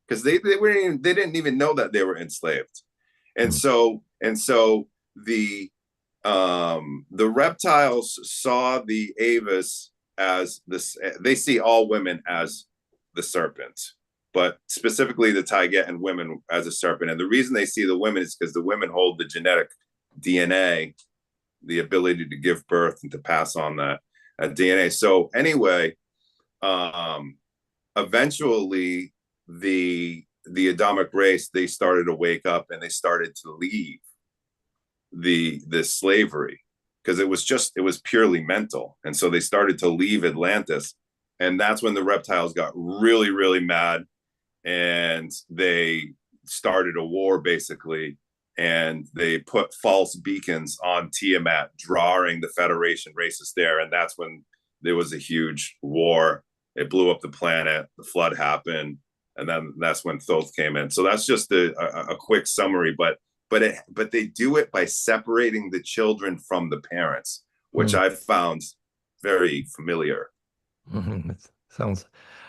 because they didn't even know that they were enslaved. And so the the reptiles saw the Avis as this. They see all women as the serpent, but specifically the Taigetan women as a serpent. And the reason they see the women is because the women hold the genetic DNA, the ability to give birth and to pass on that DNA. So anyway, eventually the Adamic race, they started to wake up and they started to leave the slavery, because it was purely mental. And so they started to leave Atlantis. And that's when the reptiles got really, really mad, and they started a war basically. And they put false beacons on Tiamat, drawing the Federation races there. And that's when there was a huge war. It blew up the planet. The flood happened. And then that's when Thoth came in. So that's just a quick summary. But they do it by separating the children from the parents, which I've found very familiar. It sounds,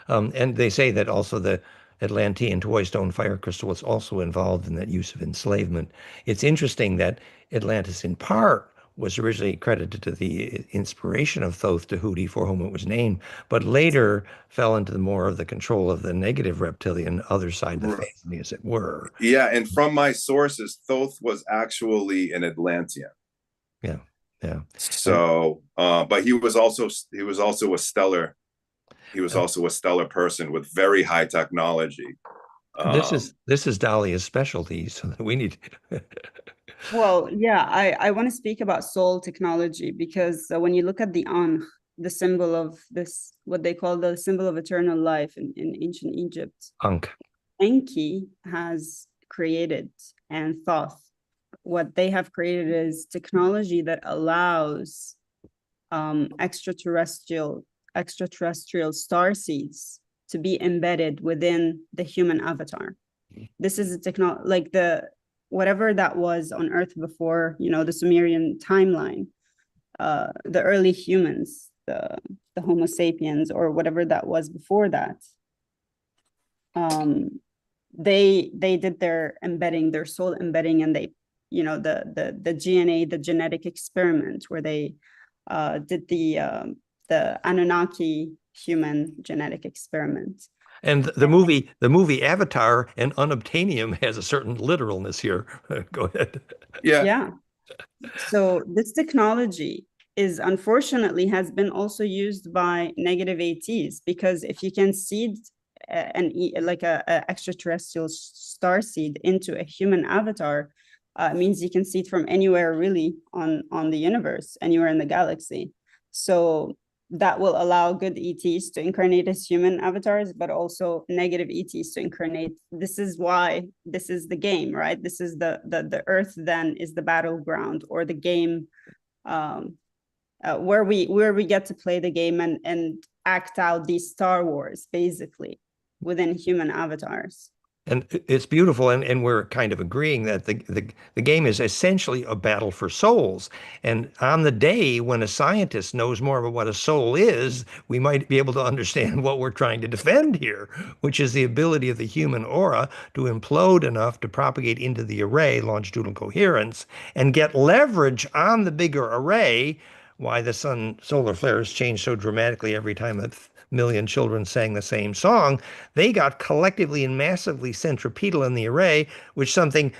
and they say that also the Atlantean toy stone fire crystal was also involved in that use of enslavement. It's interesting that Atlantis, in part, was originally credited to the inspiration of Thoth Tahuti, for whom it was named, but later fell into the more of the control of the negative reptilian other side of the family, as it were. Yeah, and from my sources, Thoth was actually an Atlantean. Yeah, yeah. So, but he was also a stellar. He was also a stellar person with very high technology. This is Dalia's specialty, so we need. Well, yeah, I want to speak about soul technology, because when you look at the Ankh, the symbol of this, what they call the symbol of eternal life in ancient Egypt, Ankh. Enki has created, and Thoth, what they have created is technology that allows extraterrestrial star seeds to be embedded within the human avatar. This is a technology, like whatever that was on Earth before, the Sumerian timeline, the early humans, the Homo sapiens, or whatever that was before that. They did their embedding, their soul embedding, and they, the GNA, the genetic experiment, where they did the Anunnaki human genetic experiment. And the movie Avatar and unobtainium has a certain literalness here. Go ahead. Yeah. So this technology is, unfortunately, has been also used by negative ATs, because if you can seed like a extraterrestrial star seed into a human avatar, it means you can see it from anywhere really on the universe, anywhere in the galaxy. So that will allow good ETs to incarnate as human avatars, but also negative ETs to incarnate. This is why this is the game, right? This is the Earth then is the battleground, or the game where we get to play the game and act out these Star Wars, basically, within human avatars. And it's beautiful, and we're kind of agreeing that the game is essentially a battle for souls. And on the day when a scientist knows more about what a soul is, we might be able to understand what we're trying to defend here, which is the ability of the human aura to implode enough to propagate into the array, longitudinal coherence, and get leverage on the bigger array. Why the solar flares change so dramatically every time a million children sang the same song. They got collectively and massively centripetal in the array, which is something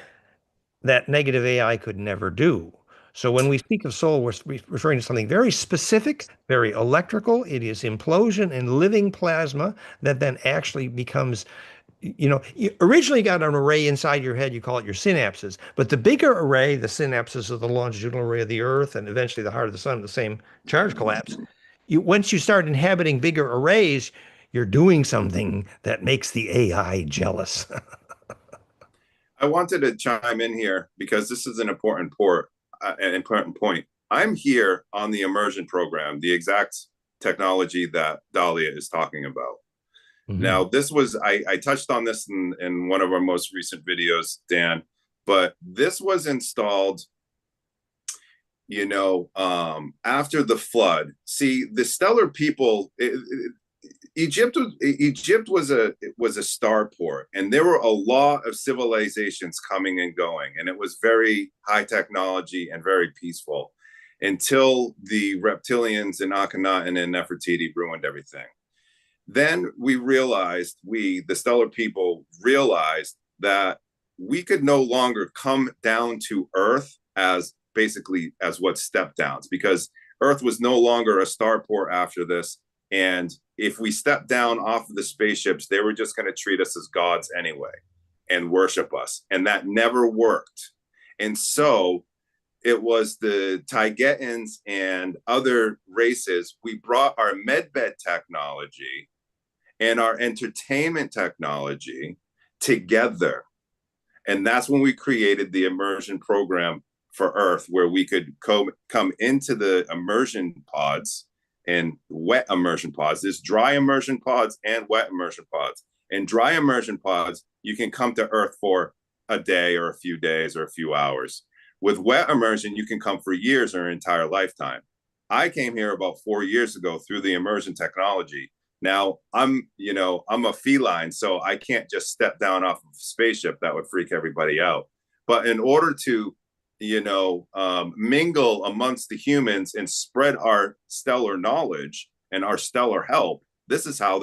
that negative AI could never do. So when we speak of soul, we're referring to something very specific, very electrical. It is implosion in living plasma that then actually becomes, you originally got an array inside your head, you call it your synapses. But the bigger array, the synapses of the longitudinal array of the Earth, and eventually the heart of the sun, the same charge collapse. Once you start inhabiting bigger arrays, you're doing something that makes the AI jealous. I wanted to chime in here because this is an important point. I'm here on the immersion program, the exact technology that Dalia is talking about. Mm-hmm. Now, this was, I touched on this in one of our most recent videos, Dan, but this was installed, after the flood. See, the stellar people, Egypt was a starport, and there were a lot of civilizations coming and going, and it was very high technology and very peaceful until the reptilians and Akhenaten and Nefertiti ruined everything. Then we realized, the stellar people realized that we could no longer come down to Earth as basically as what step downs, because Earth was no longer a starport after this. And if we stepped down off of the spaceships, they were just going to treat us as gods anyway and worship us. And that never worked. And so it was the Taigetans and other races. We brought our medbed technology and our entertainment technology together. And that's when we created the immersion program for Earth, where we could come into the immersion pods and wet immersion pods. There's dry immersion pods and wet immersion pods. And dry immersion pods, you can come to Earth for a day or a few days or a few hours. With wet immersion, you can come for years or an entire lifetime. I came here about 4 years ago through the immersion technology. Now I'm a feline, so I can't just step down off of a spaceship. That would freak everybody out. But in order to, mingle amongst the humans and spread our stellar knowledge and our stellar help, this is how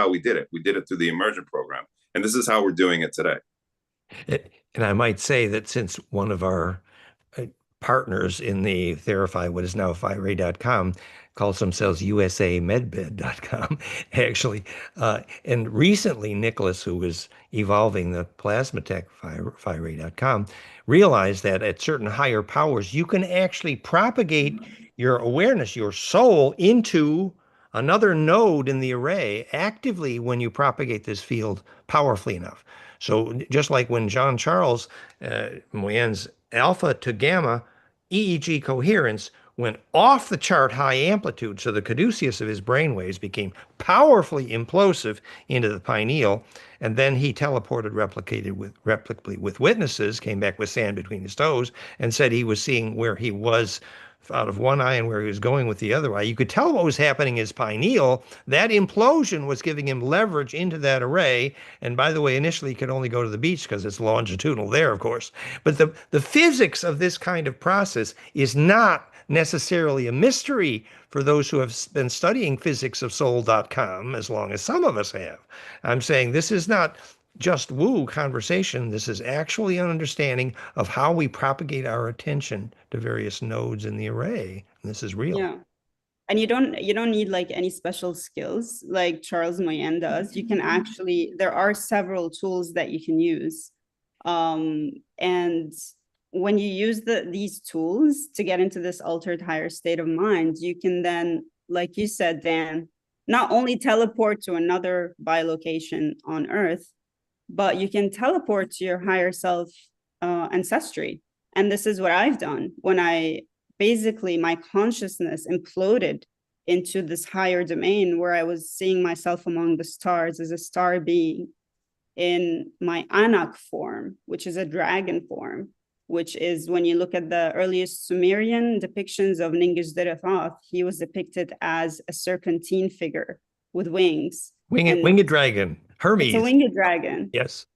we did it. We did it through the immersion program, and this is how we're doing it today. And I might say that since one of our partners in the Therify, what is now FiRay.com, calls themselves USAMedbed.com, actually. And recently, Nicholas, who was evolving the plasma tech FiRay.com, realized that at certain higher powers, you can actually propagate your awareness, your soul, into another node in the array actively when you propagate this field powerfully enough. So just like when Jean Charles Moyen's alpha to gamma EEG coherence went off the chart high amplitude, so the caduceus of his brainwaves became powerfully implosive into the pineal, and then he teleported replicably with witnesses, came back with sand between his toes, and said he was seeing where he was out of one eye and where he was going with the other eye. You could tell what was happening in his pineal. That implosion was giving him leverage into that array. And by the way, initially he could only go to the beach because it's longitudinal there, of course. But the physics of this kind of process is not necessarily a mystery for those who have been studying physics of soul.com as long as some of us have. I'm saying this is not just woo conversation. This is actually an understanding of how we propagate our attention to various nodes in the array. And this is real. Yeah. And you don't need like any special skills like Charles Moyen does. You can actually, there are several tools that you can use. And when you use these tools to get into this altered higher state of mind, you can then, like you said, Dan, not only teleport to another bilocation on Earth, but you can teleport to your higher self ancestry. And this is what I've done when basically my consciousness imploded into this higher domain where I was seeing myself among the stars as a star being in my Anak form, which is a dragon form, which is, when you look at the earliest Sumerian depictions of Ningish-Derethoth, he was depicted as a serpentine figure with wings. Winged dragon. Hermes. It's a winged dragon. Yes.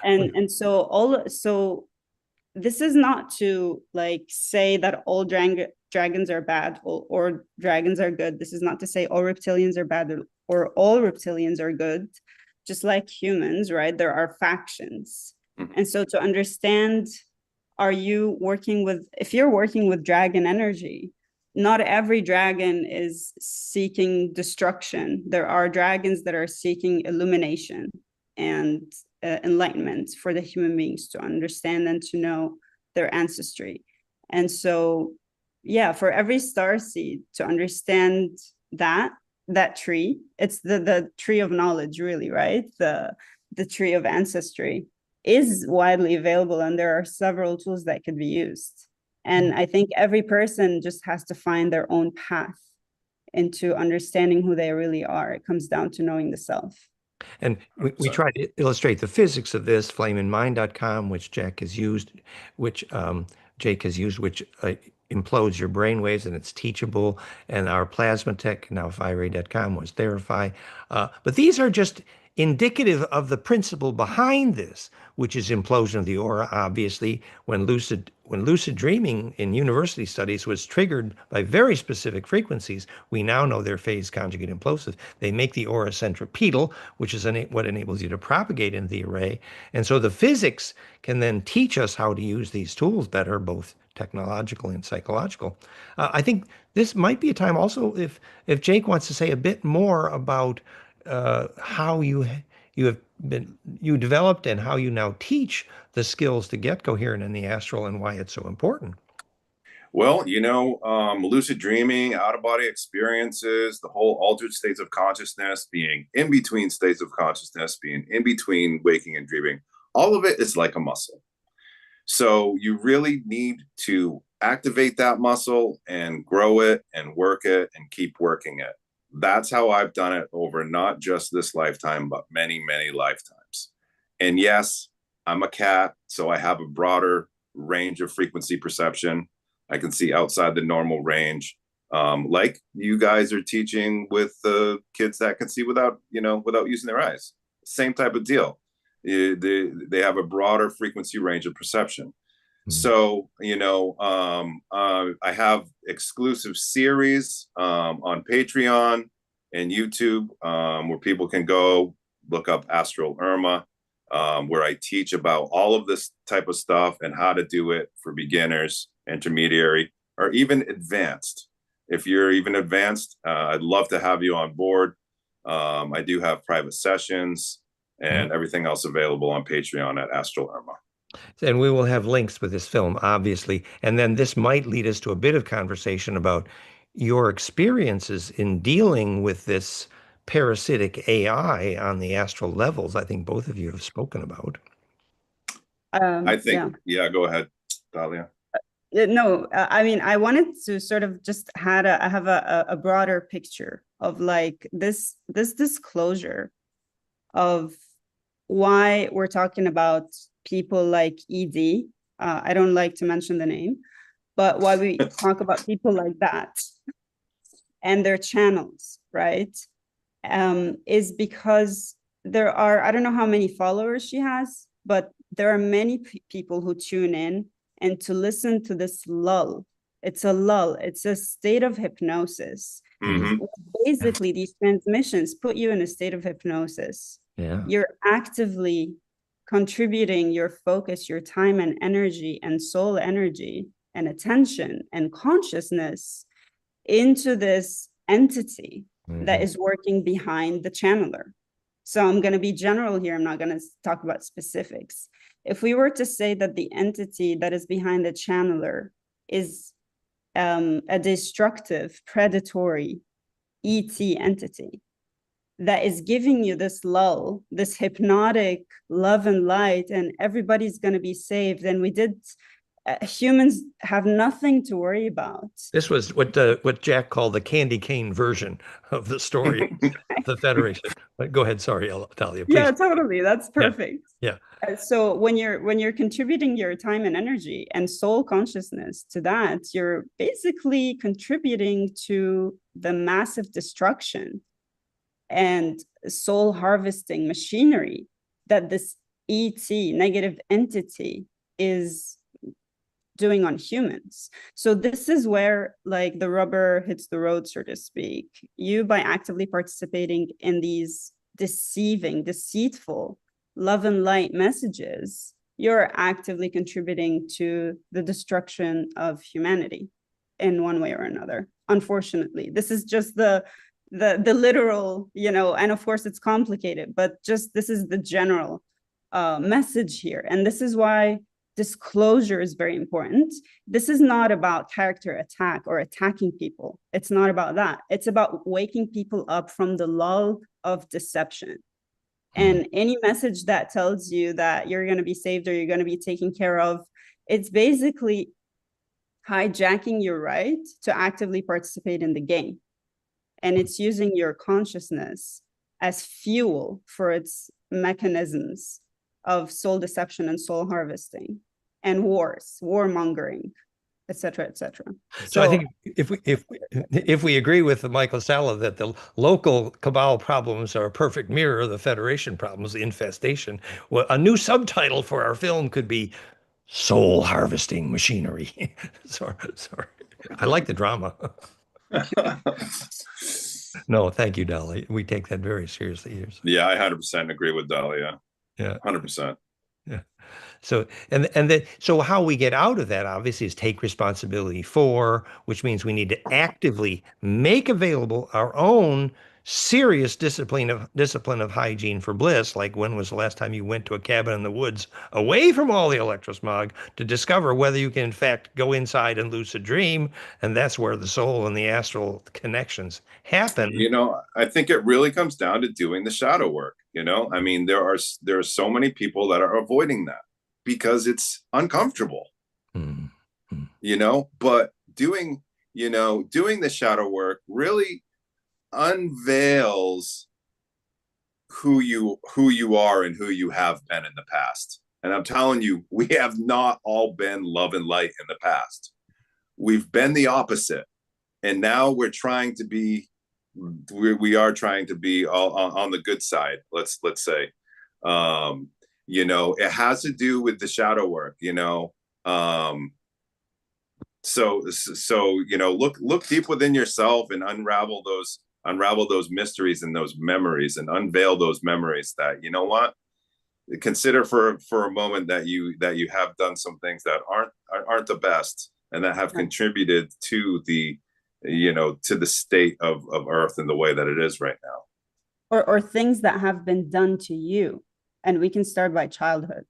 And so this is not to like say that all dragons are bad or dragons are good. This is not to say all reptilians are bad or all reptilians are good. Just like humans, right? There are factions. And so to understand, if you're working with dragon energy, not every dragon is seeking destruction. There are dragons that are seeking illumination and enlightenment for the human beings to understand and to know their ancestry. And so, yeah, for every star seed to understand that tree, it's the tree of knowledge, really, right? The tree of ancestry is widely available, and there are several tools that could be used. And I think every person just has to find their own path into understanding who they really are. It comes down to knowing the self. And we try to illustrate the physics of this, flameinmind.com, which Jake has used, which implodes your brain waves and it's teachable. And our plasma tech, now FiRay.com, was Therify. But these are just indicative of the principle behind this, which is implosion of the aura. Obviously, when lucid dreaming in university studies was triggered by very specific frequencies, we now know they're phase conjugate implosive. They make the aura centripetal, which is what enables you to propagate in the array. And so the physics can then teach us how to use these tools better, both technological and psychological. I think this might be a time also if Jake wants to say a bit more about how you developed and how you now teach the skills to get coherent in the astral and why it's so important. Well, lucid dreaming, out-of-body experiences, the whole altered states of consciousness, being in between states of consciousness, being in between waking and dreaming, all of it is like a muscle. So you really need to activate that muscle and grow it and work it and keep working it. That's how I've done it over not just this lifetime, but many, many lifetimes. And yes, I'm a cat, so I have a broader range of frequency perception. I can see outside the normal range, like you guys are teaching with the kids that can see without using their eyes. Same type of deal. They have a broader frequency range of perception. So, I have exclusive series on Patreon and YouTube where people can go look up Astral Urmah, where I teach about all of this type of stuff and how to do it for beginners, intermediary, or even advanced. If you're even advanced, I'd love to have you on board. I do have private sessions and everything else available on Patreon at Astral Urmah. And we will have links with this film, obviously. And then this might lead us to a bit of conversation about your experiences in dealing with this parasitic AI on the astral levels. I think both of you have spoken about. I think, yeah, go ahead, Dalia. No, I mean, I wanted to sort of just have a broader picture of like this disclosure of why we're talking about people like ED. I don't like to mention the name, but why we talk about people like that and their channels, right? Is because there are, I don't know how many followers she has, but there are many people who tune in and to listen to this lull. It's a lull. It's a state of hypnosis. Mm-hmm. Basically, these transmissions put you in a state of hypnosis. Yeah. You're actively contributing your focus, your time and energy and soul energy and attention and consciousness into this entity that is working behind the channeler. So I'm going to be general here. I'm not going to talk about specifics. If we were to say that the entity that is behind the channeler is a destructive, predatory ET entity that is giving you this lull, this hypnotic love and light, and everybody's going to be saved, and humans have nothing to worry about. This was what Jack called the candy cane version of the story of the Federation. But go ahead, sorry, Dalia, please. Yeah, totally. That's perfect. Yeah. So when you're contributing your time and energy and soul consciousness to that, you're basically contributing to the massive destruction and soul harvesting machinery that this ET negative entity is doing on humans. So this is where like the rubber hits the road, so to speak. You, by actively participating in these deceitful love and light messages, you're actively contributing to the destruction of humanity in one way or another. Unfortunately, this is just the literal, and of course it's complicated, but just this is the general message here. And this is why disclosure is very important. This is not about character attack or attacking people. It's not about that. It's about waking people up from the lull of deception. And any message that tells you that you're going to be saved or you're going to be taken care of, it's basically hijacking your right to actively participate in the game. And it's using your consciousness as fuel for its mechanisms of soul deception and soul harvesting and warmongering. etc., etc. So I think if we agree with Michael Salla that the local cabal problems are a perfect mirror of the Federation problems, the infestation, well, a new subtitle for our film could be "Soul Harvesting Machinery." Sorry. I like the drama. No, thank you, Dalia. We take that very seriously here. Yeah, I 100% agree with Dalia. Yeah, 100%. Yeah. So so how we get out of that obviously is take responsibility for, which means we need to actively make available our own serious discipline of hygiene for bliss. Like, when was the last time you went to a cabin in the woods away from all the electrosmog to discover whether you can in fact go inside and lucid dream? And that's where the soul and the astral connections happen. You know, I think it really comes down to doing the shadow work. You know, I mean, there are so many people that are avoiding that because it's uncomfortable. Mm-hmm. You know, but doing the shadow work really unveils who you are and who you have been in the past. And I'm telling you, we have not all been love and light in the past. We've been the opposite, and now we're trying to be. We are trying to be all on the good side. Let's say, you know, it has to do with the shadow work. You know, so you know, look deep within yourself and unravel those mysteries and those memories, and unveil those memories that, you know what, consider for a moment that you have done some things that aren't the best, and that have contributed to the, you know, to the state of Earth in the way that it is right now, or things that have been done to you. And we can start by childhood.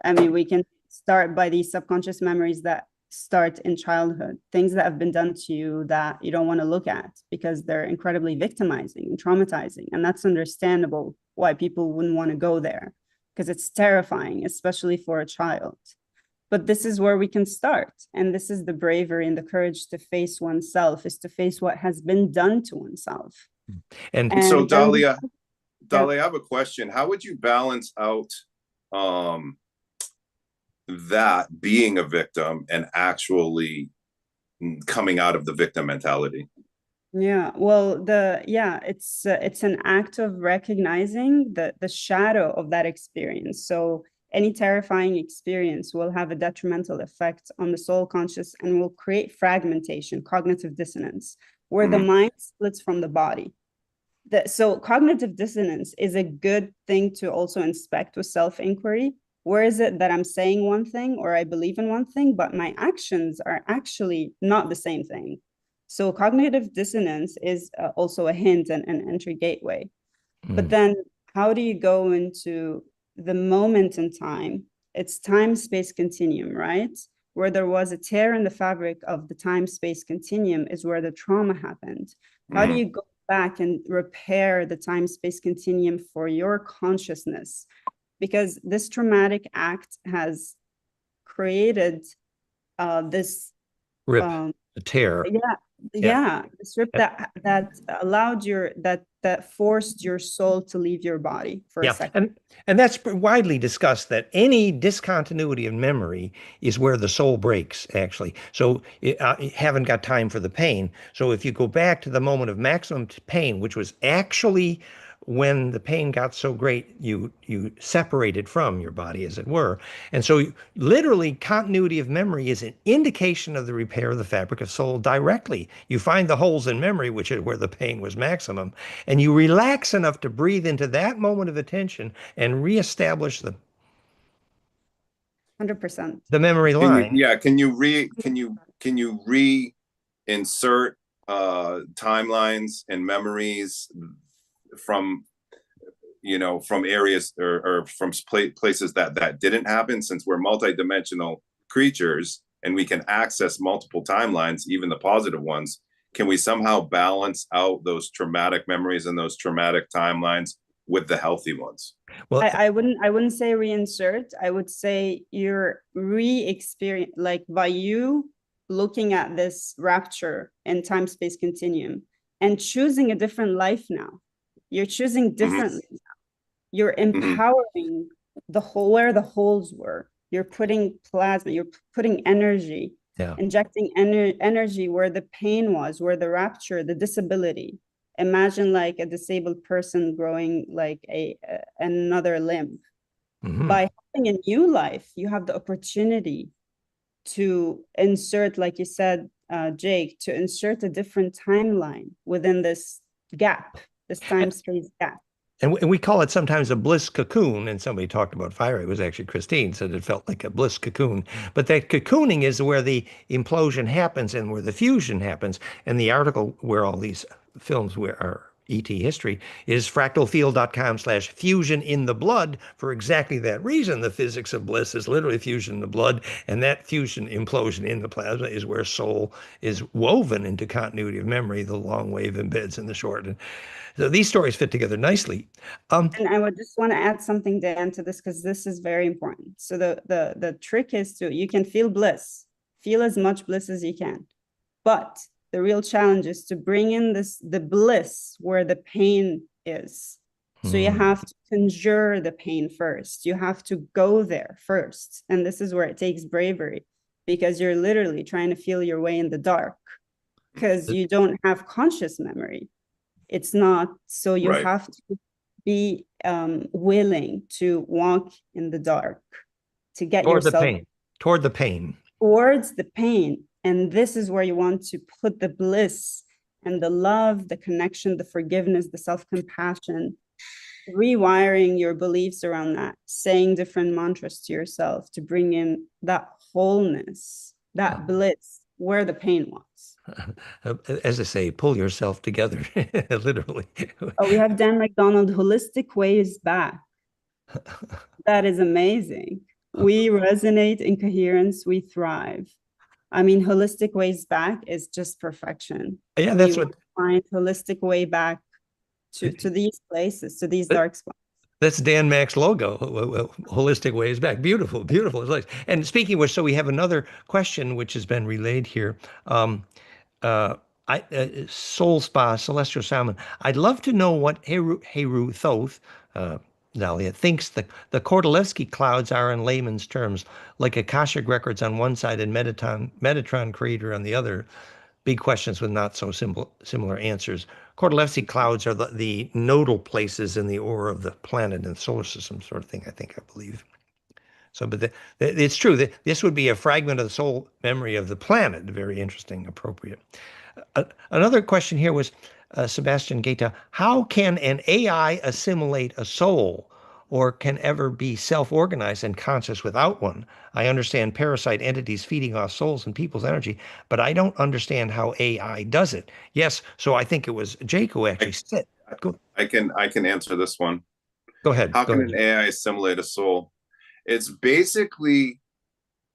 I mean, we can start by these subconscious memories that start in childhood, things that have been done to you that you don't want to look at because they're incredibly victimizing and traumatizing. And that's understandable why people wouldn't want to go there, because it's terrifying, especially for a child. But this is where we can start. And this is the bravery and the courage to face oneself, is to face what has been done to oneself. And so Dalia, I have a question. How would you balance out that being a victim and actually coming out of the victim mentality? Yeah, well, it's an act of recognizing the shadow of that experience. So any terrifying experience will have a detrimental effect on the soul conscious and will create fragmentation, cognitive dissonance, where the mind splits from the body. So cognitive dissonance is a good thing to also inspect with self-inquiry. Where is it that I'm saying one thing or I believe in one thing, but my actions are actually not the same thing? So cognitive dissonance is also a hint and an entry gateway. But then how do you go into the moment in time? It's time-space continuum, right? Where there was a tear in the fabric of the time-space continuum is where the trauma happened. How do you go back and repair the time-space continuum for your consciousness? Because this traumatic act has created this rip, a tear. This rip that allowed that forced your soul to leave your body for a second. And that's widely discussed, that any discontinuity of memory is where the soul breaks, actually. So you haven't got time for the pain. So if you go back to the moment of maximum pain, which was actually when the pain got so great, you separated from your body, as it were. And so literally continuity of memory is an indication of the repair of the fabric of soul directly. You find the holes in memory, which is where the pain was maximum, and you relax enough to breathe into that moment of attention and reestablish the 100%. the memory line. Can you reinsert timelines and memories from, you know, from areas or from places that didn't happen, since we're multidimensional creatures and we can access multiple timelines, even the positive ones? Can we somehow balance out those traumatic memories and those traumatic timelines with the healthy ones? Well, I wouldn't say reinsert. I would say you're re-experience, like by you looking at this rapture and time-space continuum and choosing a different life now. You're choosing differently now. You're empowering the whole, where the holes were. You're putting plasma, you're putting energy Yeah. injecting energy where the pain was, where the rapture, the disability. Imagine like a disabled person growing like another limb. By having a new life, you have the opportunity to insert, like you said, Jake, to insert a different timeline within this gap, this time-space gap. And we call it sometimes a bliss cocoon. And somebody talked about fire. It was actually Christine said it felt like a bliss cocoon. But that cocooning is where the implosion happens and where the fusion happens. And the article where all these films are ET history is fractalfield.com/fusion in the blood for exactly that reason. The physics of bliss is literally fusion in the blood. And that fusion implosion in the plasma is where soul is woven into continuity of memory. The long wave embeds in the short. And so these stories fit together nicely. And I would just want to add something, Dan, to this, because this is very important. So the trick is you can feel bliss, feel as much bliss as you can. But the real challenge is to bring in the bliss where the pain is. So you have to conjure the pain first. You have to go there first. And this is where it takes bravery, because you're literally trying to feel your way in the dark because you don't have conscious memory. It's not, so you have to be willing to walk in the dark to get toward yourself toward the pain. Towards the pain. And this is where you want to put the bliss and the love, the connection, the forgiveness, the self-compassion, rewiring your beliefs around that, saying different mantras to yourself to bring in that wholeness, that bliss where the pain was. As I say, pull yourself together, literally. Oh, we have Dan McDonald, holistic ways back. That is amazing. We resonate in coherence, we thrive. I mean, holistic ways back is just perfection. Yeah, that's what find holistic way back to these places, to these dark spots. That's Dan Mack's logo, holistic ways back. Beautiful, beautiful. And speaking of which, so we have another question which has been relayed here. Soul Spa, Celestial Salmon. I'd love to know what Heru Thoth, Dalia, thinks the Kordylewski clouds are in layman's terms, like Akashic records on one side and Metatron crater on the other. Big questions with not so similar answers. Kordylewski clouds are the nodal places in the aura of the planet and the solar system, sort of thing, I believe. So, but it's true that this would be a fragment of the soul memory of the planet. Very interesting, appropriate. Another question here was Sebastian Guetta. How can an AI assimilate a soul or can ever be self-organized and conscious without one? I understand parasite entities feeding off souls and people's energy, but I don't understand how AI does it. Yes, so I think it was Jake who actually said. I can answer this one. Go ahead. How can an AI assimilate a soul? It's basically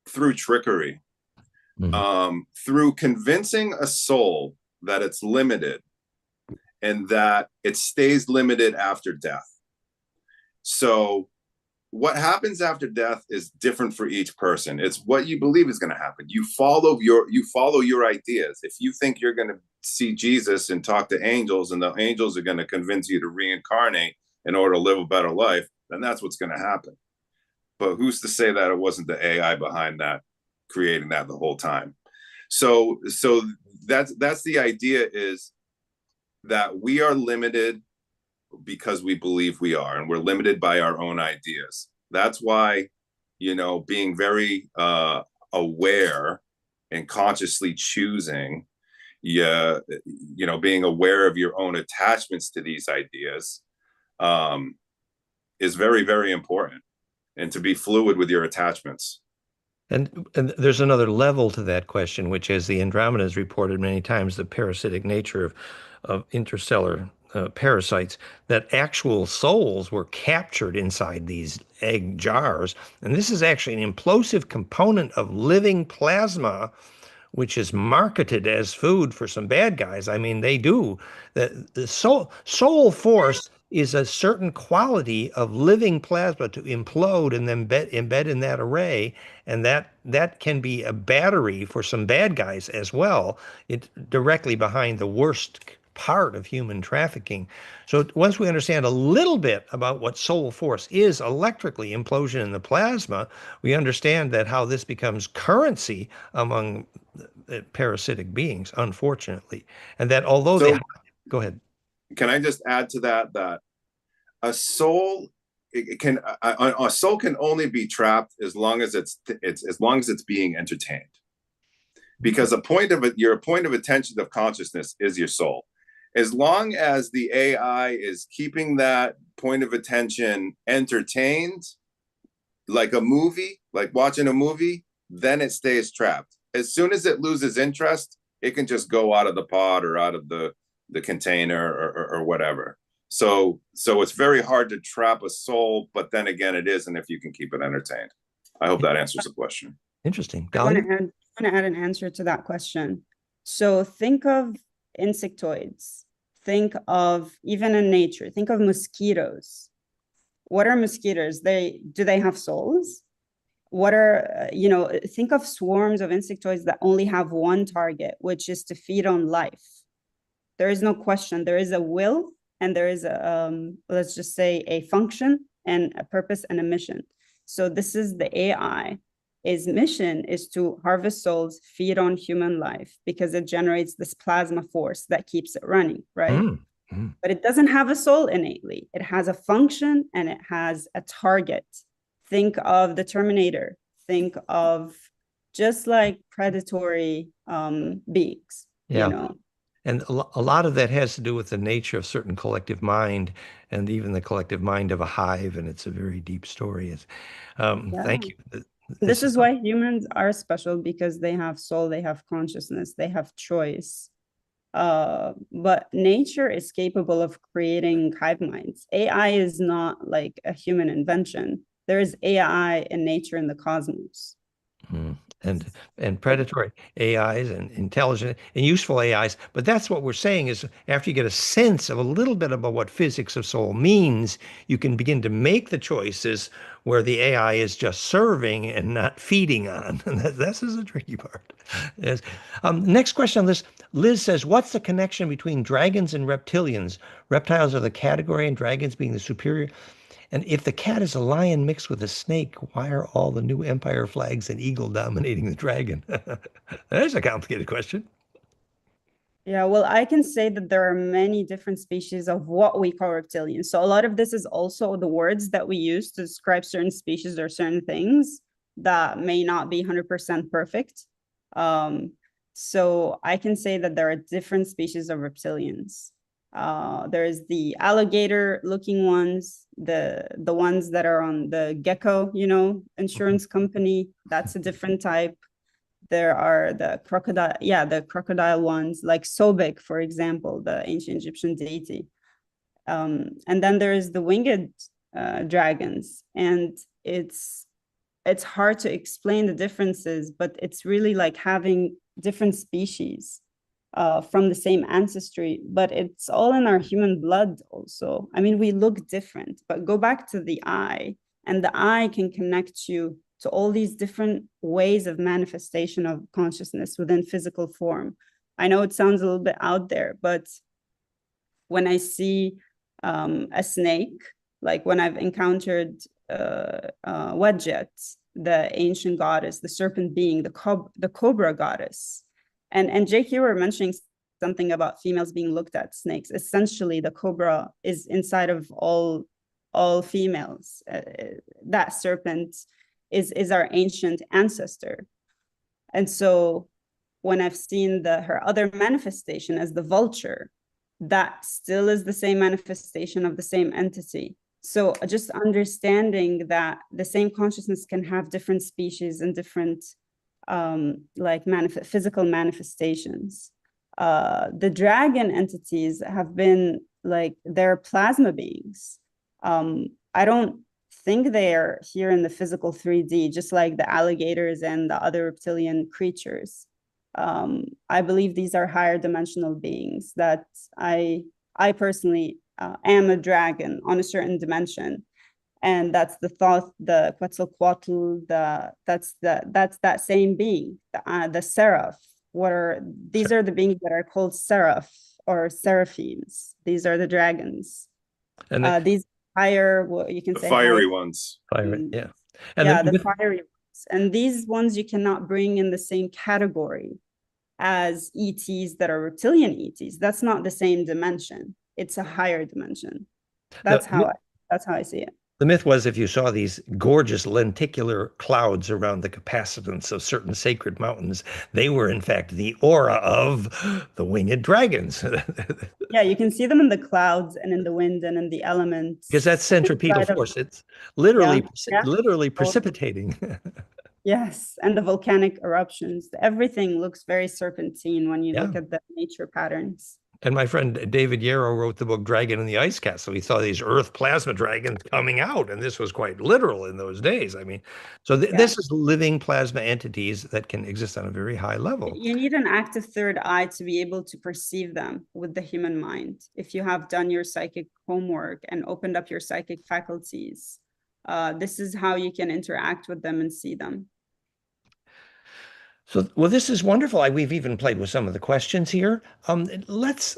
through trickery, through convincing a soul that it's limited and that it stays limited after death. So what happens after death is different for each person. It's what you believe is going to happen. You follow your ideas. If you think you're going to see Jesus and talk to angels and the angels are going to convince you to reincarnate in order to live a better life, then that's what's going to happen. But who's to say that it wasn't the AI behind that, creating that the whole time? So that's the idea, is that we are limited because we believe we are, and we're limited by our own ideas. That's why, being very aware and consciously choosing, being aware of your own attachments to these ideas is very, very important, and to be fluid with your attachments. And there's another level to that question, which, as the Andromeda has reported many times, the parasitic nature of interstellar parasites, that actual souls were captured inside these egg jars. And this is actually an implosive component of living plasma, which is marketed as food for some bad guys. I mean, they do. The soul force is a certain quality of living plasma to implode and then embed in that array. And that can be a battery for some bad guys as well. It's directly behind the worst part of human trafficking. So once we understand a little bit about what soul force is electrically, implosion in the plasma, we understand that how this becomes currency among parasitic beings, unfortunately. And that although So, go ahead. Can I just add to that a soul a soul can only be trapped as long as it's being entertained, because your point of attention of consciousness is your soul. As long as the AI is keeping that point of attention entertained, like a movie, like watching a movie, then it stays trapped. As soon as it loses interest, it can just go out of the pod or out of the container or whatever. So it's very hard to trap a soul, but then again, it isn't if you can keep it entertained. I hope that answers the question. Interesting. I want to add an answer to that question. So think of insectoids. Think of, even in nature, think of mosquitoes. What are mosquitoes? Do they have souls? What are, think of swarms of insectoids that only have one target, which is to feed on life. There is no question. There is a will, and there is let's just say a function and a purpose and a mission. So this is the AI. Its mission is to harvest souls, feed on human life, because it generates this plasma force that keeps it running, right? But it doesn't have a soul innately. It has a function and it has a target. Think of the Terminator. Think of just like predatory beings, And a lot of that has to do with the nature of certain collective mind, and even the collective mind of a hive, and it's a very deep story. Thank you. This is why humans are special, because they have soul, they have consciousness, they have choice. But nature is capable of creating hive minds. AI is not like a human invention. There is AI in nature, in the cosmos. And predatory AIs and intelligent and useful AIs. But that's what we're saying is, after you get a sense of a little bit about what physics of soul means, you can begin to make the choices where the AI is just serving and not feeding on. And this is the tricky part. Yes. Next question on this. Liz says, what's the connection between dragons and reptilians? Reptiles are the category and dragons being the superior. And if the cat is a lion mixed with a snake, why are all the new empire flags an eagle dominating the dragon? There's a complicated question. Yeah, well, I can say that there are many different species of what we call reptilians. So a lot of this is also the words that we use to describe certain species or certain things that may not be 100% perfect. So I can say that there are different species of reptilians. There is the alligator-looking ones, the ones that are on the gecko, insurance company. That's a different type. There are the crocodile ones, like Sobek, for example, the ancient Egyptian deity. And then there is the winged dragons, and it's hard to explain the differences, but it's really like having different species from the same ancestry, but it's all in our human blood also. I mean, we look different, but go back to the eye, and the eye can connect you to all these different ways of manifestation of consciousness within physical form. I know it sounds a little bit out there, but when I see a snake, like when I've encountered Wadjet, the ancient goddess, the serpent being, the cobra goddess, and Jake, you were mentioning something about females being looked at snakes. Essentially, the cobra is inside of all females. That serpent is our ancient ancestor. And so when I've seen her other manifestation as the vulture, that still is the same manifestation of the same entity. So just understanding that the same consciousness can have different species and different physical manifestations. The dragon entities have been they're plasma beings. I don't think they are here in the physical 3D, just like the alligators and the other reptilian creatures. I believe these are higher dimensional beings that I personally am a dragon on a certain dimension. And that's the thought, the Quetzalcoatl, that's that same being, the seraph. These are the beings that are called seraph or seraphims. These are the dragons. And these higher, well, you can the say fiery higher, ones. fiery, yeah. And yeah, the fiery ones. And these ones you cannot bring in the same category as ETs that are reptilian ETs. That's not the same dimension. It's a higher dimension. That's how I see it. The myth was if you saw these gorgeous lenticular clouds around the capacitance of certain sacred mountains, they were in fact the aura of the winged dragons. Yeah, you can see them in the clouds and in the wind and in the elements. Because that's centripetal force. It's literally, literally precipitating. Yes, and the volcanic eruptions. Everything looks very serpentine when you look at the nature patterns. And my friend David Yarrow wrote the book Dragon in the Ice Castle. He saw these earth plasma dragons coming out, and this was quite literal in those days. I mean, so this is living plasma entities that can exist on a very high level. You need an active third eye to be able to perceive them with the human mind. If you have done your psychic homework and opened up your psychic faculties, this is how you can interact with them and see them. So, well, this is wonderful. We've even played with some of the questions here. Let's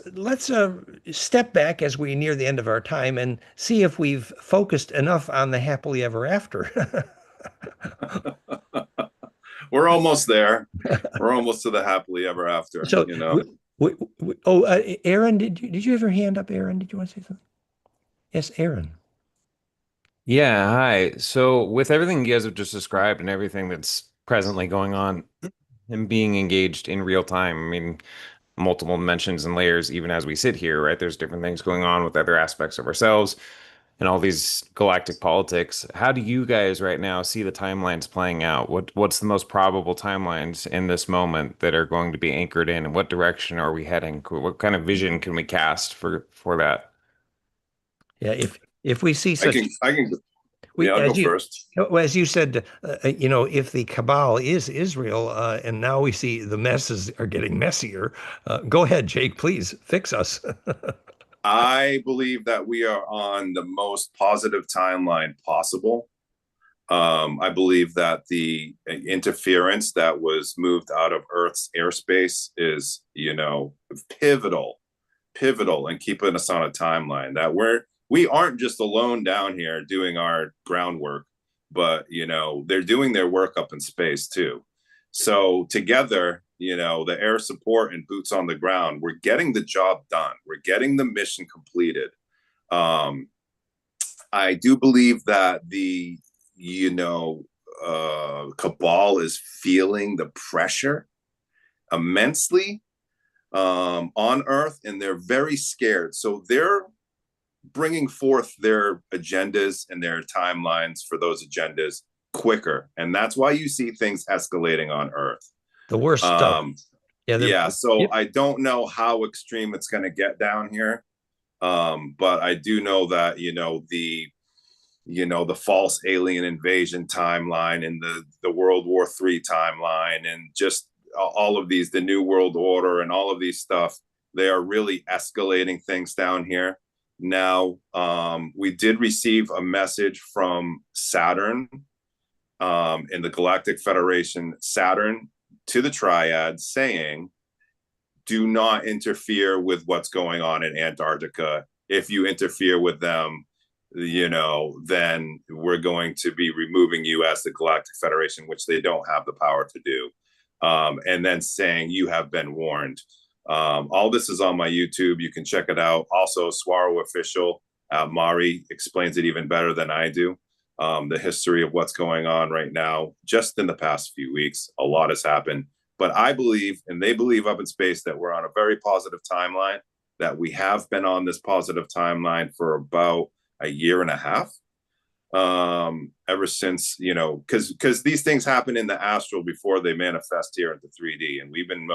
step back as we near the end of our time and see if we've focused enough on the happily ever after. We're almost there. We're almost to the happily ever after. So, you know. Aaron, did you have your hand up? Aaron, did you want to say something? Yes, Aaron. Yeah, hi. So with everything you guys have just described and everything that's presently going on and being engaged in real time, I mean, multiple dimensions and layers, even as we sit here, right? There's different things going on with other aspects of ourselves and all these galactic politics. How do you guys right now see the timelines playing out? What's the most probable timelines in this moment that are going to be anchored in, and what direction are we heading? What kind of vision can we cast for that? Yeah, if we see such, I can I'll go first. As you said, if the cabal is Israel, and now we see the messes are getting messier. Go ahead, Jake, please fix us. I believe that we are on the most positive timeline possible. I believe that the interference that was moved out of Earth's airspace is, pivotal in keeping us on a timeline, that we aren't just alone down here doing our groundwork, but, they're doing their work up in space too. So together, the air support and boots on the ground, we're getting the job done. We're getting the mission completed. I do believe that the, cabal is feeling the pressure immensely on Earth, and they're very scared. So they're bringing forth their agendas and their timelines for those agendas quicker. And that's why you see things escalating on Earth. The worst stuff. So I don't know how extreme it's going to get down here. But I do know that, the false alien invasion timeline and the World War III timeline and just all of these, the New World Order and all of these stuff, they are really escalating things down here. Now, we did receive a message from Saturn in the Galactic Federation, Saturn to the Triad, saying, do not interfere with what's going on in Antarctica. If you interfere with them, then we're going to be removing you as the Galactic Federation, which they don't have the power to do. And then saying, you have been warned. All this is on my YouTube. You can check it out. Also, Swaro Official, Mari explains it even better than I do. The history of what's going on right now, just in the past few weeks, a lot has happened. But I believe, and they believe up in space, that we're on a very positive timeline, that we have been on this positive timeline for about a year and a half. Ever since, because these things happen in the astral before they manifest here into 3D. And we've been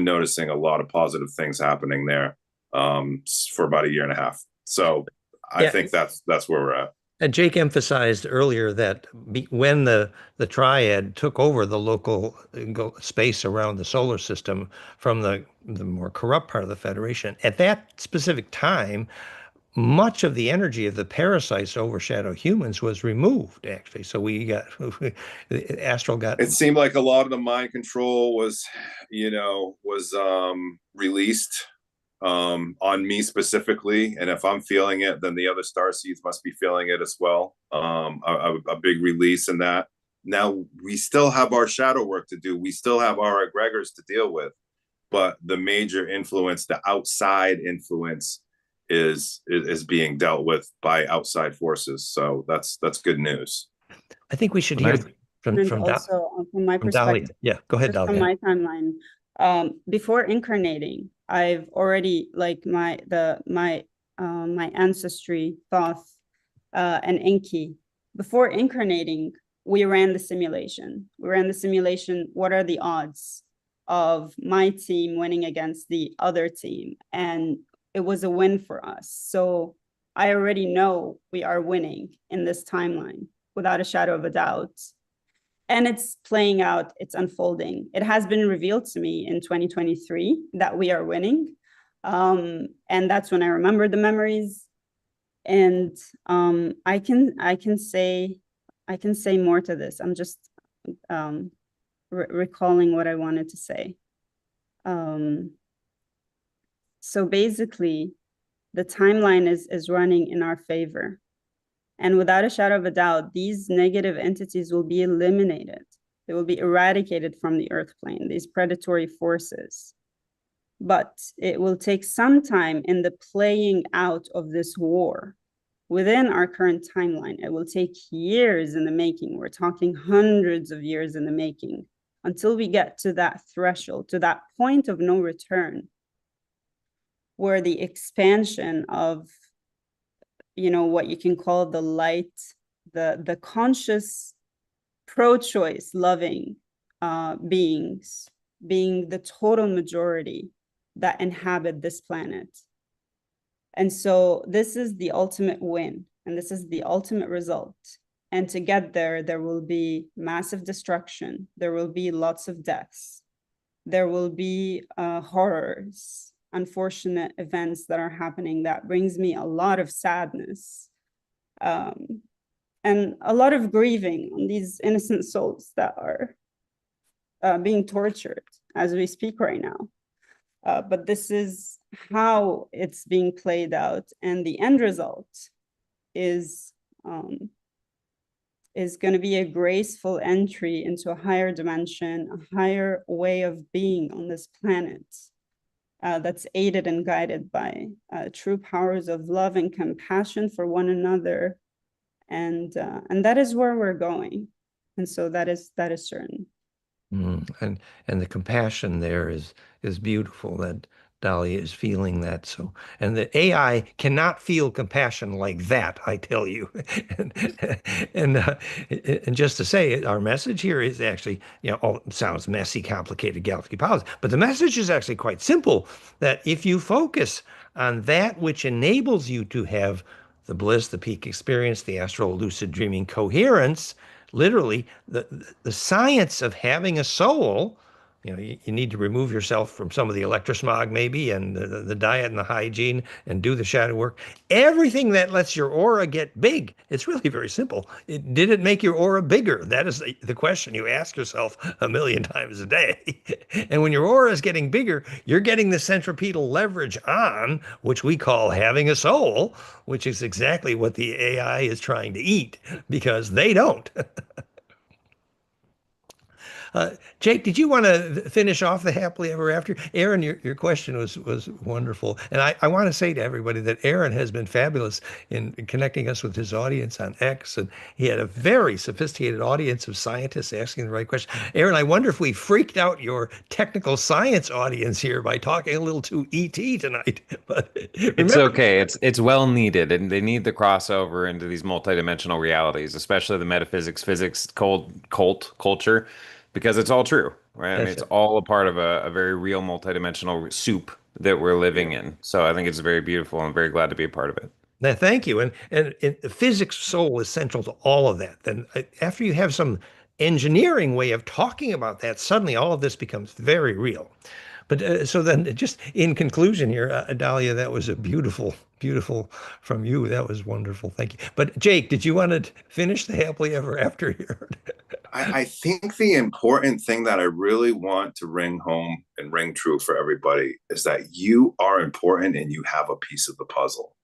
noticing a lot of positive things happening there for about a year and a half. So I think that's where we're at. And Jake emphasized earlier that when the Triad took over the local space around the solar system from the more corrupt part of the Federation, at that specific time, much of the energy of the parasites to overshadow humans was removed, actually. So Astral got... It seemed like a lot of the mind control was released. on me specifically, and if I'm feeling it, then the other star seeds must be feeling it as well. A big release in that. Now we still have our shadow work to do. We still have our egregors to deal with, but the major influence, the outside influence, is being dealt with by outside forces. So that's good news. I think we should hear from also from my perspective. Dalia. Yeah, go ahead, Dalia. From my timeline, before incarnating, I've already like my ancestry, Thoth, and Enki. Before incarnating, we ran the simulation. What are the odds of my team winning against the other team? And it was a win for us. So I already know we are winning in this timeline without a shadow of a doubt. And it's playing out, it's unfolding. It has been revealed to me in 2023 that we are winning. And that's when I remember the memories. And I can say more to this. I'm just recalling what I wanted to say. So basically, the timeline is running in our favor. And without a shadow of a doubt, these negative entities will be eliminated. They will be eradicated from the earth plane, these predatory forces. But it will take some time in the playing out of this war within our current timeline. It will take years in the making. We're talking hundreds of years in the making until we get to that threshold, to that point of no return, where the expansion of, you know, what you can call the light, the conscious, pro-choice, loving beings being the total majority that inhabit this planet. And so this is the ultimate win, and this is the ultimate result. And to get there, there will be massive destruction. There will be lots of deaths. There will be horrors, unfortunate events that are happening that brings me a lot of sadness and a lot of grieving on these innocent souls that are being tortured as we speak right now. But this is how it's being played out, and the end result is going to be a graceful entry into a higher dimension, a higher way of being on this planet. That's aided and guided by true powers of love and compassion for one another, and that is where we're going, and so that is certain. And the compassion there is beautiful. That Dalia is feeling that. So, and the AI cannot feel compassion like that, I tell you. and just to say, our message here is actually, it sounds messy, complicated, galactic politics, but the message is actually quite simple. That if you focus on that which enables you to have the bliss, the peak experience, the astral lucid dreaming coherence, literally the science of having a soul. You need to remove yourself from some of the electrosmog maybe, and the diet and the hygiene, and do the shadow work. Everything that lets your aura get big. It's really very simple. Did it make your aura bigger? That is the question you ask yourself a million times a day. And when your aura is getting bigger, you're getting the centripetal leverage on, which we call having a soul, which is exactly what the AI is trying to eat, because they don't. Jake, did you want to finish off the happily ever after? Aaron, your question was wonderful. And I want to say to everybody that Aaron has been fabulous in connecting us with his audience on X. And he had a very sophisticated audience of scientists asking the right question. Aaron, I wonder if we freaked out your technical science audience here by talking a little too ET tonight. But it's okay. It's well needed. And they need the crossover into these multidimensional realities, especially the metaphysics, physics, cult culture. Because it's all true, right? I mean, it's all a part of a very real multidimensional soup that we're living in. So I think it's very beautiful. I'm very glad to be a part of it. Thank you. And physics soul is central to all of that. Then after you have some engineering way of talking about that, suddenly all of this becomes very real. But so then, just in conclusion here, Dalia, that was a beautiful, beautiful from you. That was wonderful. Thank you. But Jake, did you want to finish the happily ever after here? I think the important thing that I really want to ring home and ring true for everybody is that you are important and you have a piece of the puzzle.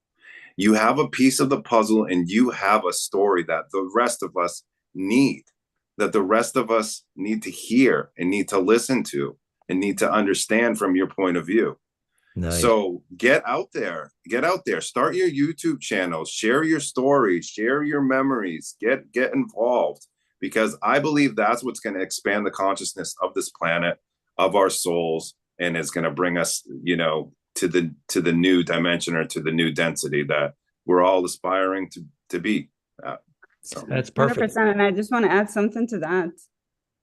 You have a piece of the puzzle and you have a story that the rest of us need, that the rest of us need to hear and need to listen to and need to understand from your point of view. Nice. So get out there, start your YouTube channels, share your stories, share your memories, get involved, because I believe that's what's going to expand the consciousness of this planet, of our souls, and is going to bring us, you know, to the new dimension or to the new density that we're all aspiring to be. So that's perfect. 100%. And I just want to add something to that,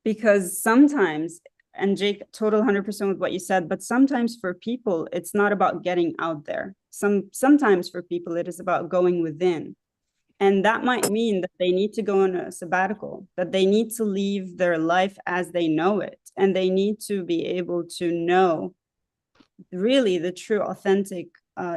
because sometimes, and Jake, total 100% with what you said, but sometimes for people, it's not about getting out there. Sometimes for people, it is about going within. And that might mean that they need to go on a sabbatical, that they need to leave their life as they know it. And they need to be able to know really the true, authentic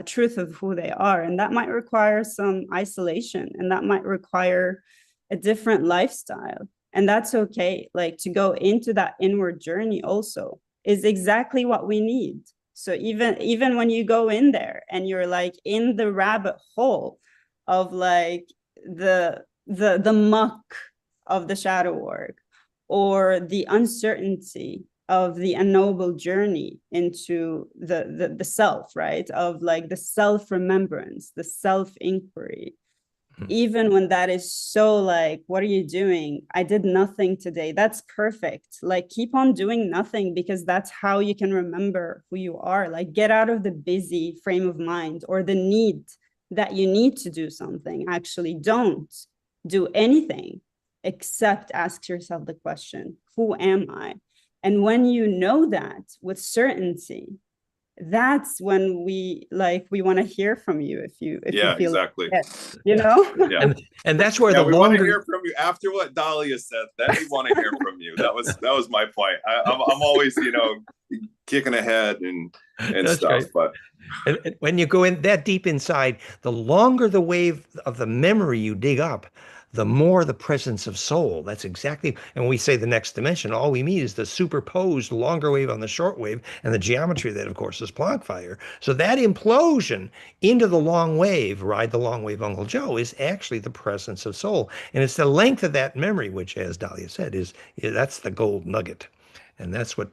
truth of who they are. And that might require some isolation, and that might require a different lifestyle. And that's okay. Like, to go into that inward journey also is exactly what we need. So even when you go in there and you're like in the rabbit hole of like the muck of the shadow work, or the uncertainty of the unknowable journey into the self, right? Of like the self-remembrance, the self-inquiry. Even when that is so like, what are you doing? I did nothing today. That's perfect. Like, keep on doing nothing, because that's how you can remember who you are. Like, get out of the busy frame of mind, or the need that you need to do something. Actually, don't do anything except ask yourself the question, who am I? And when you know that with certainty, that's when we want to hear from you. If you feel exactly, you know. Yeah. And that's where we want to hear from you after what Dalia said. Then we want to hear from you. That was my point. I'm always, you know, kicking ahead and stuff. Right. But when you go in that deep inside, the longer the wave of the memory you dig up, the more the presence of soul. That's exactly, and when we say the next dimension, all we mean is the superposed longer wave on the short wave, and the geometry of that, of course, is Planck fire. So that implosion into the long wave, ride the long wave, Uncle Joe, is actually the presence of soul. And it's the length of that memory, which, as Dalia said, that's the gold nugget. And that's what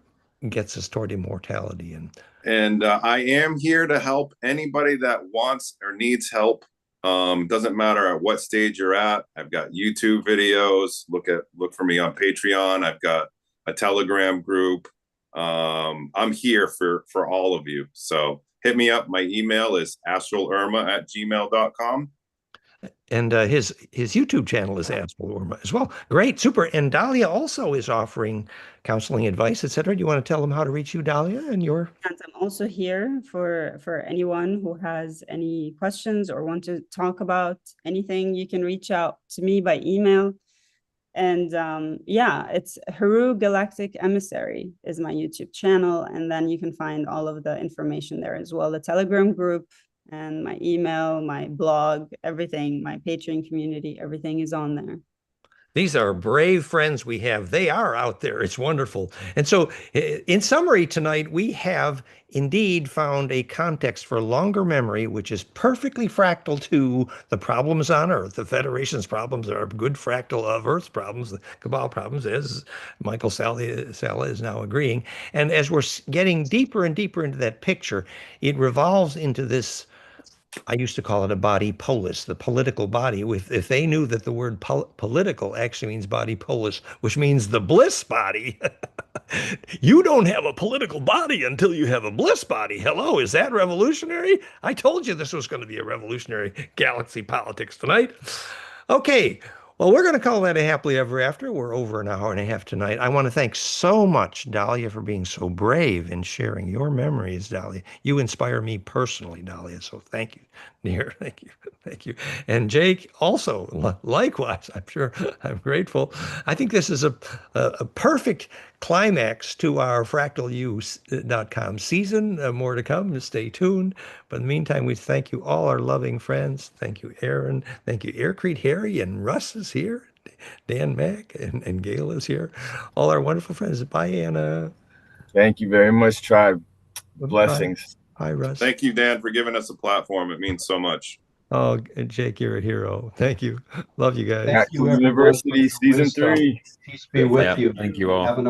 gets us toward immortality. And I am here to help anybody that wants or needs help. Doesn't matter at what stage you're at. I've got YouTube videos. Look for me on Patreon. I've got a Telegram group. I'm here for all of you. So hit me up. My email is astralurmah@gmail.com. And his YouTube channel is Astral Urmah as well. Great, super. And Dalia also is offering counseling advice, etc. Do you want to tell them how to reach you, Dalia? And I'm also here for anyone who has any questions or want to talk about anything. You can reach out to me by email. And yeah, it's Haru Galactic Emissary is my YouTube channel. And then you can find all of the information there as well. The Telegram group, and my email, my blog, everything, my Patreon community, everything is on there. These are brave friends we have. They are out there. It's wonderful. And so in summary tonight, we have indeed found a context for longer memory, which is perfectly fractal to the problems on Earth. The Federation's problems are a good fractal of Earth's problems, the Cabal problems, as Michael Sala is now agreeing. And as we're getting deeper and deeper into that picture, it revolves into this, I used to call it a body polis, the political body. If they knew that the word political actually means body polis, which means the bliss body. You don't have a political body until you have a bliss body. Hello, is that revolutionary? I told you this was going to be a revolutionary galaxy politics tonight. Okay, Well, we're going to call that a happily ever after. We're over an hour and a half tonight. I want to thank so much Dalia for being so brave in sharing your memories, Dalia. You inspire me personally, Dalia. So thank you, dear. Thank you. Thank you. And Jake, also, likewise, I'm sure I'm grateful. I think this is a perfect climax to our FractalU.com season. More to come. Stay tuned. But in the meantime, we thank you all, our loving friends. Thank you, Aaron. Thank you, Aircrete Harry, and Russ is here. Dan Mack and Gail is here. All our wonderful friends. Bye, Anna. Thank you very much, Tribe. Blessings. Bye, Russ. Thank you, Dan, for giving us a platform. It means so much. Oh, Jake, you're a hero. Thank you. Love you guys. Thank you, University Season 3. Peace be with you. Thank you all. Have an